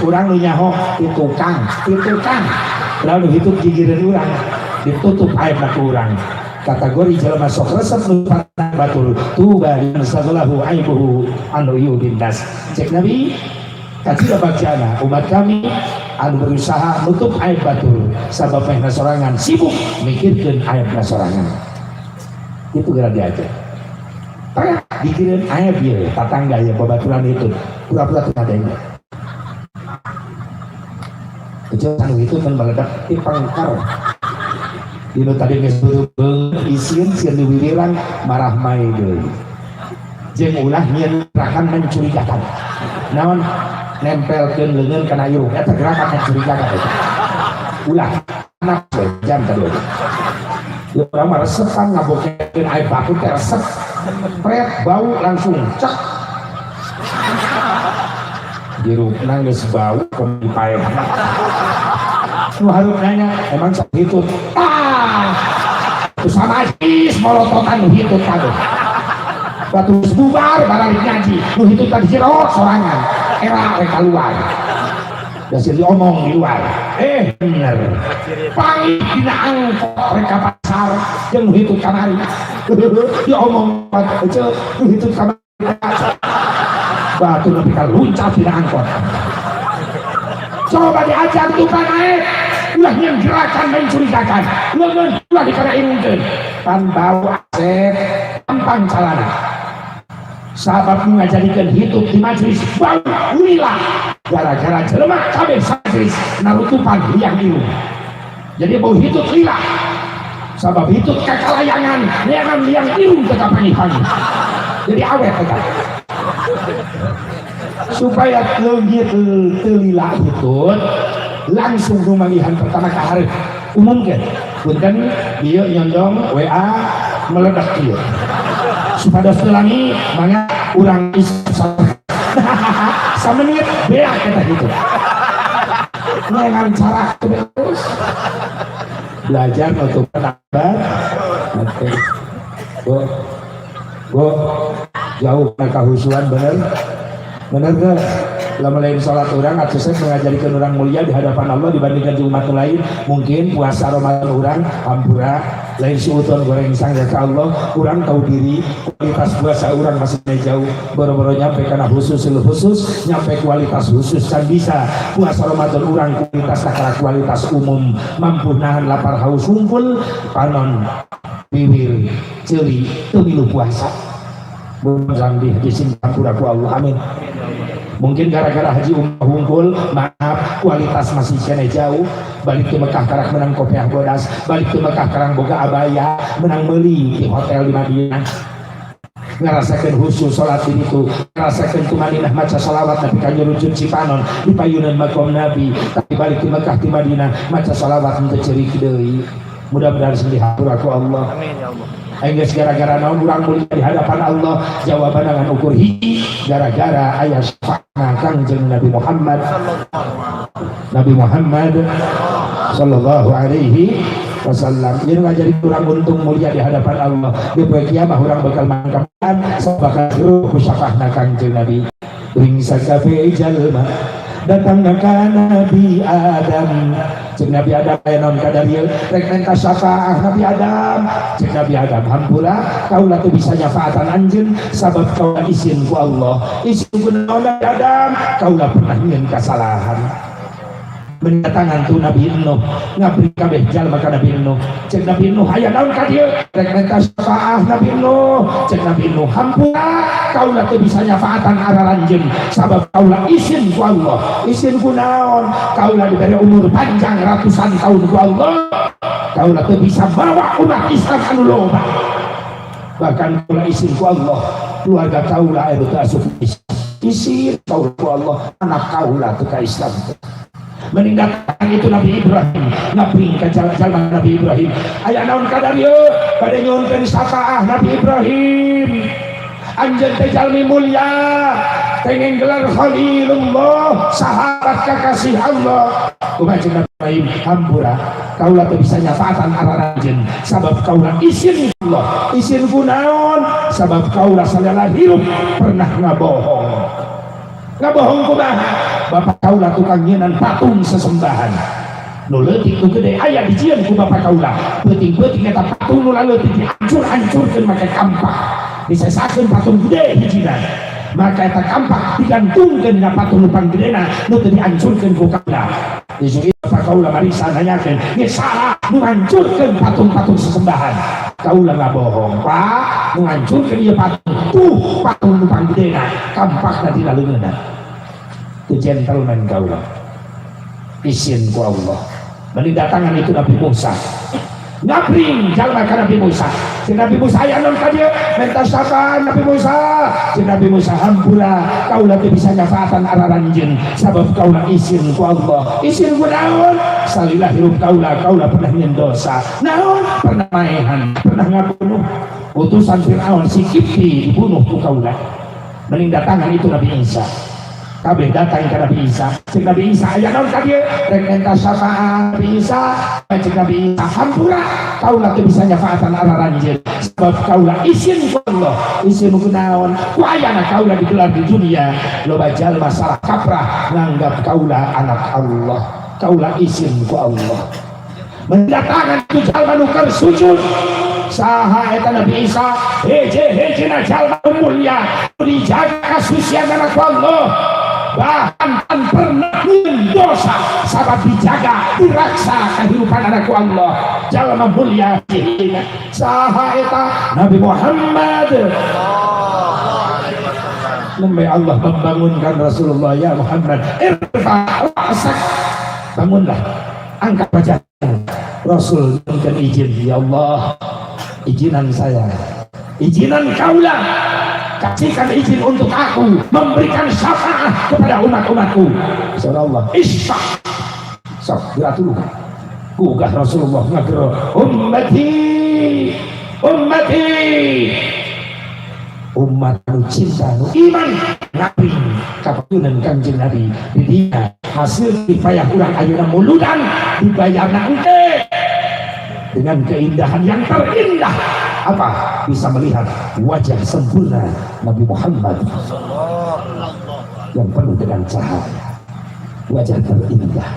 urang nu nyaho itu kang lalu hitut gigireun urang ditutup airna ku urang kategori jelema sok resep nu batul tuba liman sazalahu aibuhu anu yudin nas cek Nabi kacida bacana umat kami anu berusaha nutup aib batul sabab meh sorangan sibuk mikirkeun aib sorangan itu gara diajar dikirin aib ieu tatangga ya babaturan itu pura-pura teu ngadenge kecuali itu kan meledak di pangkar dino tadi ngesbeung isin sieun diwiriran marah mai deui jeung ulah nyieun gerakan mencurigakan naon nempelkeun leungeun kana irung eta gerakan mencurigakan eta ulah anak jam tadi ya urang mah resepan ngabokeun air baku teh resep pret bau langsung cek dirupna geus bau di paehna nu hareup nanya emang sakitu terus sama ajis molototan nu hitut kabeh batu bubar barang ngaji nu hitut tadi sirok sorangan era rek keluar dasar diomong di luar bener pangit dina angkot rek ka pasar jeung hitut kamari diomong ceu hitut kamari batu nepi ka luncat dina angkot coba diajar tupan naik ulah yang gerakan mencurigakan leungeun ulah dikana irungkeun pan bau asep tampang calana sabab ngajadikeun hidup di majelis bau lila gara-gara jelema kabeh majelis narutupan liang irung jadi bau hidup lila sabab hidup kakalayangan liang irung teka pangi-pangi jadi awet teka supaya leungit lila hitut langsung rumangihan pertama ke hari umumkan punten dia nyondong WA meledak dia supados telangi mangga urang samenit beak kata gitu dengan cara terus belajar untuk penambah nanti go jauh kehusuan bener gak lama lain sholat orang atusnya mengajarikan orang mulia di hadapan Allah dibandingkan di umat lain mungkin puasa Ramadan orang hampura lain suuton goreng sangga ke Allah orang tahu diri kualitas puasa orang masih jauh boro-boro nyampe karena khusus nyampe kualitas khusus kan bisa puasa Ramadan orang kualitas takara kualitas umum mampu nahan lapar haus hunkul panon bibir ceri temilu puasa bukan disimpan puraku Allah amin. Mungkin gara-gara haji hunkul maaf kualitas masih kena jauh balik ke Mekah karak menang kopiah bodas balik ke Mekah karang boga abaya menang beli di hotel di Madinah ngerasakan khusus sholat di itu ngerasakan ke Madinah maca salawat Nabi kanyurujud Cipanon di payunan makom Nabi tapi balik ke Mekah di Madinah maca salawat untuk cerik deui mudah-mudahan selihat aku Allah amin ya Allah enggeus gara-gara naon urang mulia di hadapan Allah jawaban dengan ukur hiji gara-gara aya syafaat Kangjeng Nabi Muhammad sallallahu alaihi wasallam jadi ngajari urang untung mulia di hadapan Allah di poe kiamah urang bakal mangkapan sabakal ruh syafaatna Kangjeng Nabi ring sakabe jalma datang ka Nabi Adam cek Nabi Adam aya naon kadarieu rek minta syafaat Nabi Adam cek Nabi Adam hampura kaula teu bisa nyafaatan anjeun sabab kaula izin ku Allah izin ku Nabi Adam kaula pernah nyieun kasalahan mendatangan tu Nabi Nuh ngabri kabeh jalma ka Nabi Nuh cek Nabi Nuh aya naon ka dieu rek minta syafaat Nabi Nuh cek Nabi Nuh hampura kaula teu bisa nyafaatan araranjeun sabab kaula izin ku Allah izin ku naon kaula diberi umur panjang ratusan tahun ku Allah kaula teu bisa bawa umat Islam anu loba bahkan kaula izin ku Allah keluarga kaula anu teu asup izin kaula ku Allah anak kaula teu ka Islam meninggalkan itu Nabi Ibrahim ngabring ke jalan Nabi Ibrahim aya naon kadarieu pada nyuhunkeun syafaat Nabi Ibrahim anjeun teh jalmi mulia pengen gelar Khalilullah sahabat kekasih Allah kumaha Nabi Ibrahim hampura kaula teu bisa nyafaatan araranjeun sabab kaula izin Allah izin ku naon sabab kaula salala hirup pernah ngabohong kumaha bapak kaula tukang nyieun patung sesembahan nu leutik nu gede aya dijieun ku bapak kaula peuting-peuting eta patung nu leutik dihancur-hancurkeun make kampak disesakeun patung gede hijina maka eta kampak digantungkeun dina patung nu panggedena nu teu dihancurkeun ku kaula disugi bapak kaula marisa nanyakeun ge salah nu hancurkeun patung-patung sesembahan kaula ngabohong pak nu hancurkeun ieu patung nu panggedena kampakna dina leungeunna gentleman kaula izin ku Allah mendatangan itu Nabi Musa ngabring jalma ka Nabi Musa si Nabi Musa aya naon ka dieu minta syafaat Nabi Musa si Nabi Musa hampura kaula teu bisa nyafaatan araranjeun sabab kaula izin ku Allah izin ku naon salilah hirup kaula pernah nyieun dosa naon pernah maehan pernah ngabunuh utusan Firaun si Kipti dibunuh ku kaula mendatangan itu Nabi Isa kabeh datang ke Nabi Isa. Cek Nabi Isa aya naon ka dieu? Rek enta syafaat Nabi Isa. Cek Nabi Isa hampura kaula teu bisa nyafaatan araranjeun. Sebab kaula izin ku Allah. Izin ku naon? Ku ayana kaula digelar di dunia. Loba jalma salah kaprah nganggap kaula anak Allah. Kaula izin ku Allah. Mendatangan ku jalma nu keur sujud. Saha eta Nabi Isa heje-hejena jalma mulia dijaga kasucian anak Allah. Bahkan tan pernah dosa sabab dijaga diraksa kehidupan anak Allah. Jalma mulia saha eta Nabi Muhammad. Sampai Allah membangunkan Rasulullah, ya Muhammad irfa ra'sak, bangunlah, angkat wajah. Rasul dengan izin, ya Allah, izinan saya, izinan kaulah, kasihkan izin untuk aku memberikan syafaat kepada umat-umatku. Insyaallah isya sok dulu gugah Rasulullah ngagero ummati ummati umat nu cinta nu iman Nabi kapatunan Kanjeng Nabi di dia hasil dipayah urang ayeuna muludan dibayarna engke dengan keindahan yang terindah. Apa? Bisa melihat wajah sempurna Nabi Muhammad yang penuh dengan cahaya, wajah terindah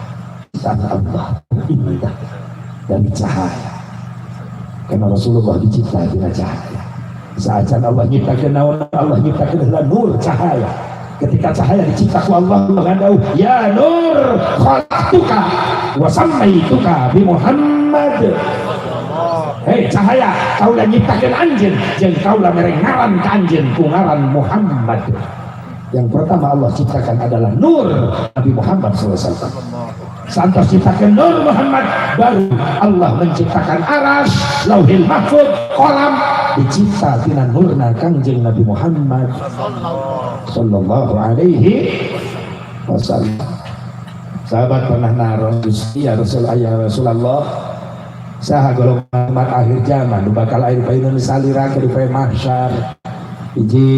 tanah Allah indah dari cahaya, karena Rasulullah dicipta dengan cahaya. Saat Allah nyiptakeun naon, Allah nyiptakeun nur cahaya. Ketika cahaya dicipta ku Allah mengandau ya nur khalaqtuka wa sammaituka bi Muhammad. Hei cahaya, kaulah nyiptakeun anjeun jeung kaulah mere ngaran ka anjeun ku ngaran Muhammad. Yang pertama Allah ciptakan adalah nur Nabi Muhammad SAW. Santos ciptakan nur Muhammad, baru Allah menciptakan aras, lauhil mahfud, kolam, dicipta tina nurna Kangjeng Nabi Muhammad sallallahu alaihi wasallam. Sahabat pernah naron, ya Rasulullah, saha golongan umat akhir zaman nu bakal air paeun salira ke di mahsyar. Hiji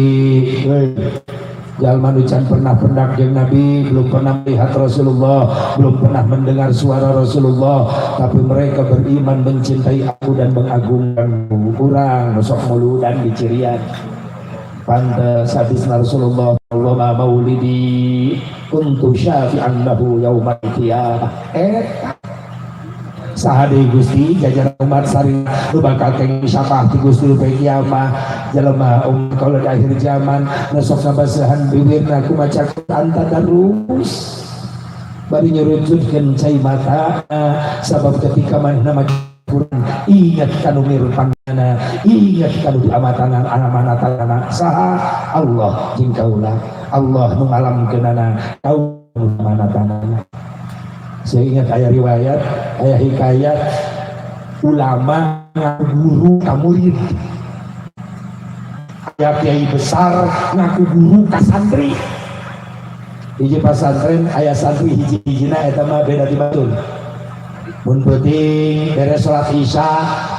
jalma nu can pernah pendak jeung Nabi, belum pernah melihat Rasulullah, belum pernah mendengar suara Rasulullah, tapi mereka beriman, mencintai aku dan mengagungkan urang sok muludan di cirian. Pantes hadisna Rasulullah, Allahumma maulidi kuntu syafi'an lahu yaumal qiyamah. Sahade Gusti jajaran umat sari nu bakal kenging syafaat ti Gusti poe kiamah. Jelema umat kaula di akhir zaman nesok ngabasahan bibirna ku maca Quran tadarus bari nyurutkeun cai mata sabab ketika manehna maca Quran ingat kanu mirpanana, ingat kanu diamatana amanatana saha Allah jeung kaula. Allah nu ngalamkeunana kaula nu amanatana. Saya ingat ayat riwayat, ayat hikayat ulama ngaku guru ka murid, ayat kiai besar ngaku guru ka santri. Hiji pasantren ayat santri hiji-hijina eta mah beda di batul. Mun penting beres salat Isya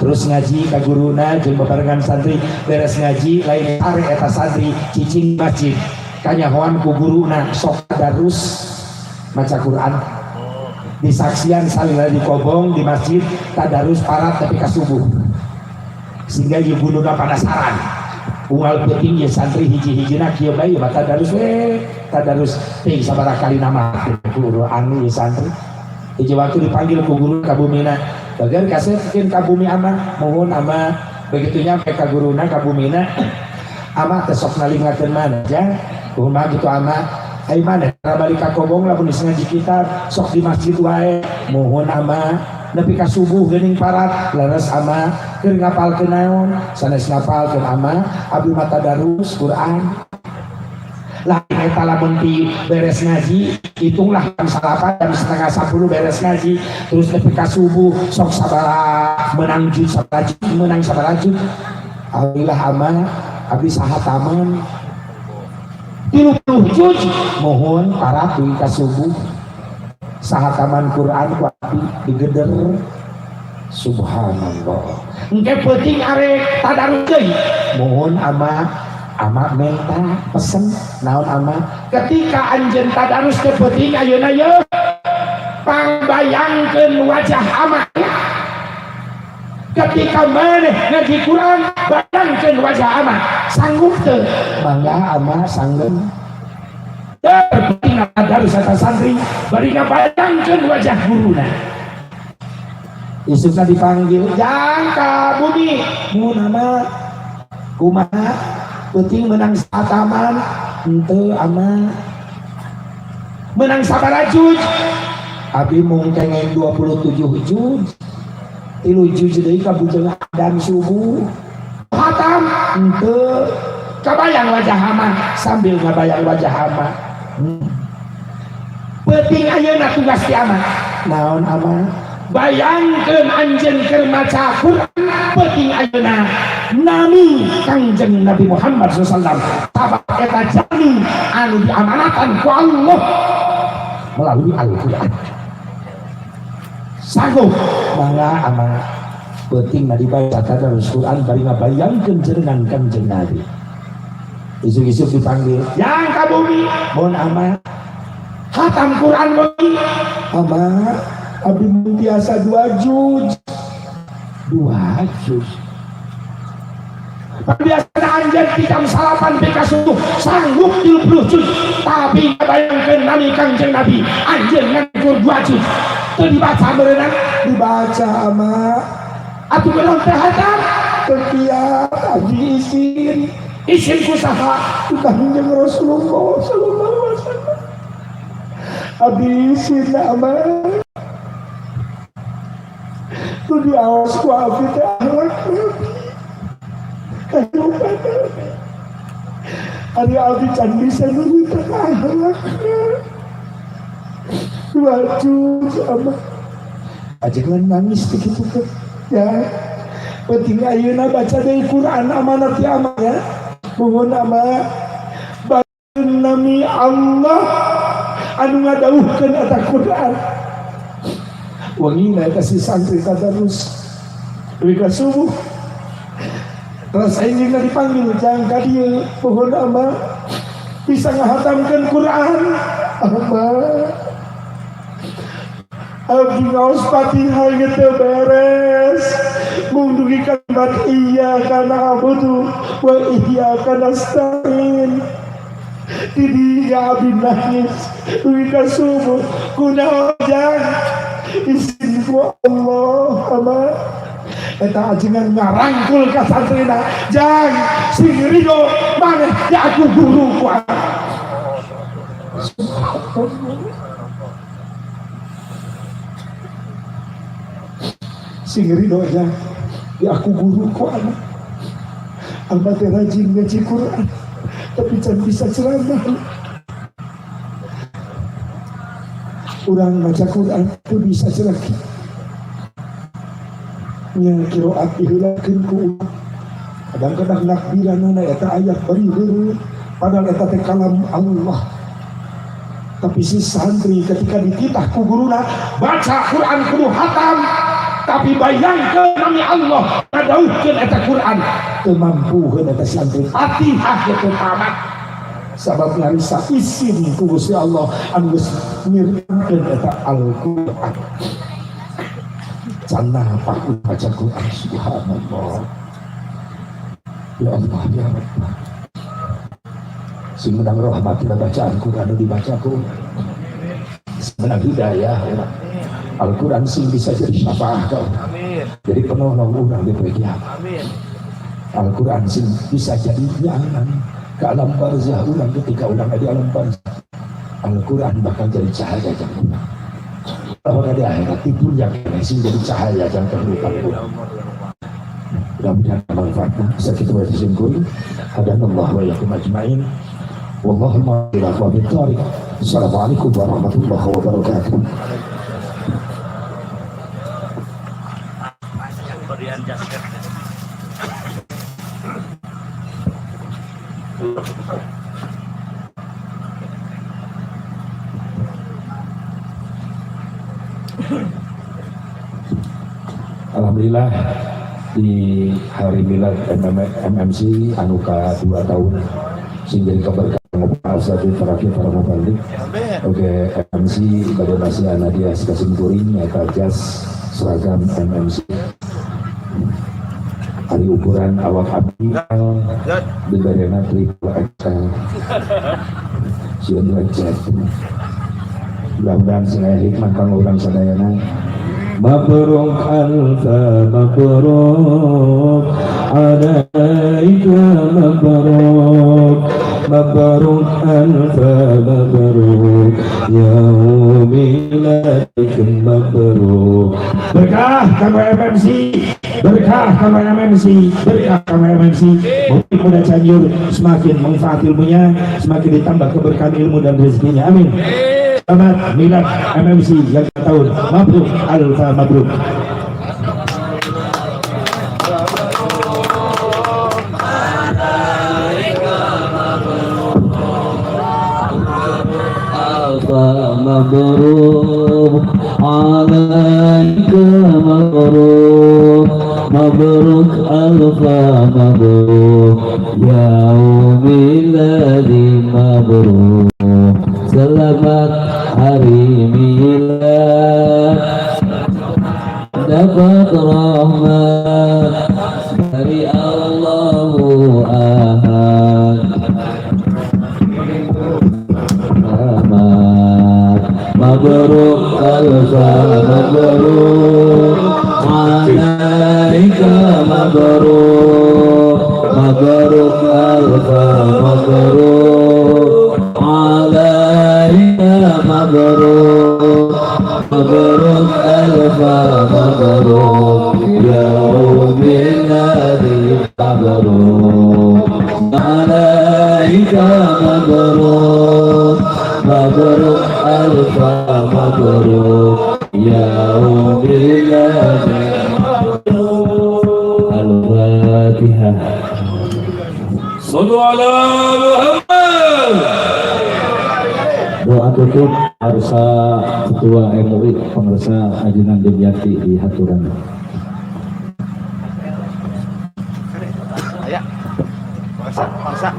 terus ngaji ka guruna jeung babarengan santri beres ngaji lain are eta santri cicing masjid kanyahoan ku guruna sok tadarus maca Quran. Disaksian salila di kobong di masjid tadarus parat tapi kasubuh sehingga ieu guluna penasaran unggal penting ya santri hiji-hijina kieu bae ya tadarus teh sabaraha kali nama guru anu ya santri hiji waktu dipanggil ku guru ka bumina bagian kasepkeun ka bumi amah mohon amah begitu nyampe ka guruna ka bumina amah teh sok nalingakeun mana ja kumaha gitu amah. Hai mana balik ka kobong lamun geus ngaji kitab sok di masjid wae mohon ama nepi ka subuh geuning parat leres ama keur ngapalkeun naon sanes ngapalkeun ama abdi mah tadarus Quran. Lain eta lamun ti beres ngaji hitunglah jam 8 jam setengah 10 beres ngaji terus nepi ka subuh sok sabaraha menang juz sabaraha menang sabaraha juz alhamdulillah ama abdi saha taman 30 juz mohon para tuh ka subuh sahataman Quran ku abdi digeder subhanallah engke penting arek tadarus deui mohon ama Ama minta pesen naon ama ketika anjeun tadarus teu penting ayeuna ye pangbayangkeun wajah ama ketika maneh ngaji Quran bayangkeun wajah ama sanggup teu mangga ama sanggeun penting tadarus eta santri bari ngabayangkeun wajah guruna isukna dipanggil jang ka bumi mun ama kumaha penting menang sataman henteu ama menang sabaraha juz abi mung kengeng 27 juz 3 juz deui ka bujang dan subuh khatam henteu kabayang wajah ama sambil ngabayang wajah ama penting ayeuna tugas ti ama naon ama bayangkeun anjeun keur maca Quran penting ayeuna nami Kangjeng Nabi Muhammad SAW tabak eta jami anu diamanatan ku Allah melalui Al-Quran sanggup mangga ama penting dibaca tadarus Quran bari ngabayangkeun jenengan Kangjeng Nabi isuk-isuk dipanggil yang ka bumi mun ama khatam Quran bumi ama abi biasa 2 juz biasanya anjir di jam salapan beka subuh sanggup 30 juz tapi bayangkan nami Kangjeng Nabi anjir ngakur 2 juz itu dibaca berenang dibaca ama atuh berenang terhadap kekiat abdi isin kusaha Kangjeng Rasulullah sallallahu alaihi wasallam abdi isin ama itu diawas ku abdi teh akhlak hari abdi can bisa nunjukan akhlaknya 2 juz ama ajegan nangis begitu kan ya penting ayeuna baca deui Quran amanat ti ama ya mohon ama bageun nami Allah anu ngadawuhkeun eta Quran wangina eta si santri tadarus bika subuh terus aing dipanggil jang ka dieu pohon ama bisa ngahatamkeun Quran ama abdi ngaos Fatihah ge teu beres mung dugi kalimat iya kana abudu wa iyyaka nasta'in tidinya abdi nangis dugi ka subuh kunaon jang izin ku Allah ama eta ajengan ngarangkul ka santrina jang sing ridho maneh ya aku guru ku sing ridho jang ya aku guru ku anak teh rajin ngaji Quran tapi can bisa ceramah urang baca Quran itu bisa ceramah yang kiroat dihulakeun ku kadang-kadang nakbiranana eta ayat bari heureuh padahal eta teh kalam Allah tapi si santri ketika dititah ku guruna baca Quran kudu hatam tapi bayangkeun nami Allah ngadawuhkeun eta Quran teu mampuheun eta santri Fatihah teu tamat sabab ngarisa isin ku Gusti Allah anu geus ngirimkeun eta Al-Qur'an Jannah aku baca Quran subhanallah ya Allah ya Rabbah sing menang rahmat bacaan Quran dibaca ku menang hidayah Al-Quran sing bisa jadi syafaat jadi penolong orang di kiamat Al-Quran sing bisa jadi nyaman ke alam barzah ulang ketika ulang di alam barzah Al-Quran bakal jadi cahaya jangan apakah di akhirat tidur yang sing jadi cahaya jangan terlupa mudah-mudahan manfaatnya bisa kita bersimpul hadanallahu wa iyyakum ajmain wallahu a'lam bishawab. Assalamualaikum warahmatullahi wabarakatuh. Alhamdulillah di hari milad MMC anu ka 2 tahun sing jadi keberkahan asa di terakhir para mubalik. Oke, MMC pada masih Nadia Kasim Kuring eta jas seragam MMC. Hari ukuran awak abdi di barena triple XL. Sieun lecet. Mudah-mudahan sing aya hikmah kanggo urang sadayana. Mabruk alfa mabruk alaika mabruk mabruk alfa mabruk yaumilakum mabruk. Berkah kanggo MMC, berkah kanggo MMC, berkah kanggo MMC. Mudah mudah Cianjur semakin manfaat ilmunya, semakin ditambah keberkahan ilmu dan rezekinya. Amin. Selamat milad MMC yang tahun. Mabruk alfa mabruk. alfa mabruk alaika mabruk mabruk alfa mabruk yaumilladzi mabruk. Selamat hari milad, dapat rahmat dari Allahu Ahad. Selamat mabruk alfa mabruk alaika mabruk mabruk alfa mabruk alaika mabruk mabruk alfa mabruk yaumiladzi mabruk alaika mabruk mabruk alfa mabruk yaumiladzi mabruk. Al-Fatihah. Sallu ala Muhammad. Doa tutup Arsa Ketua MUI Pengersa Ajunan Dimyati di Haturan. Ayo. Maksa.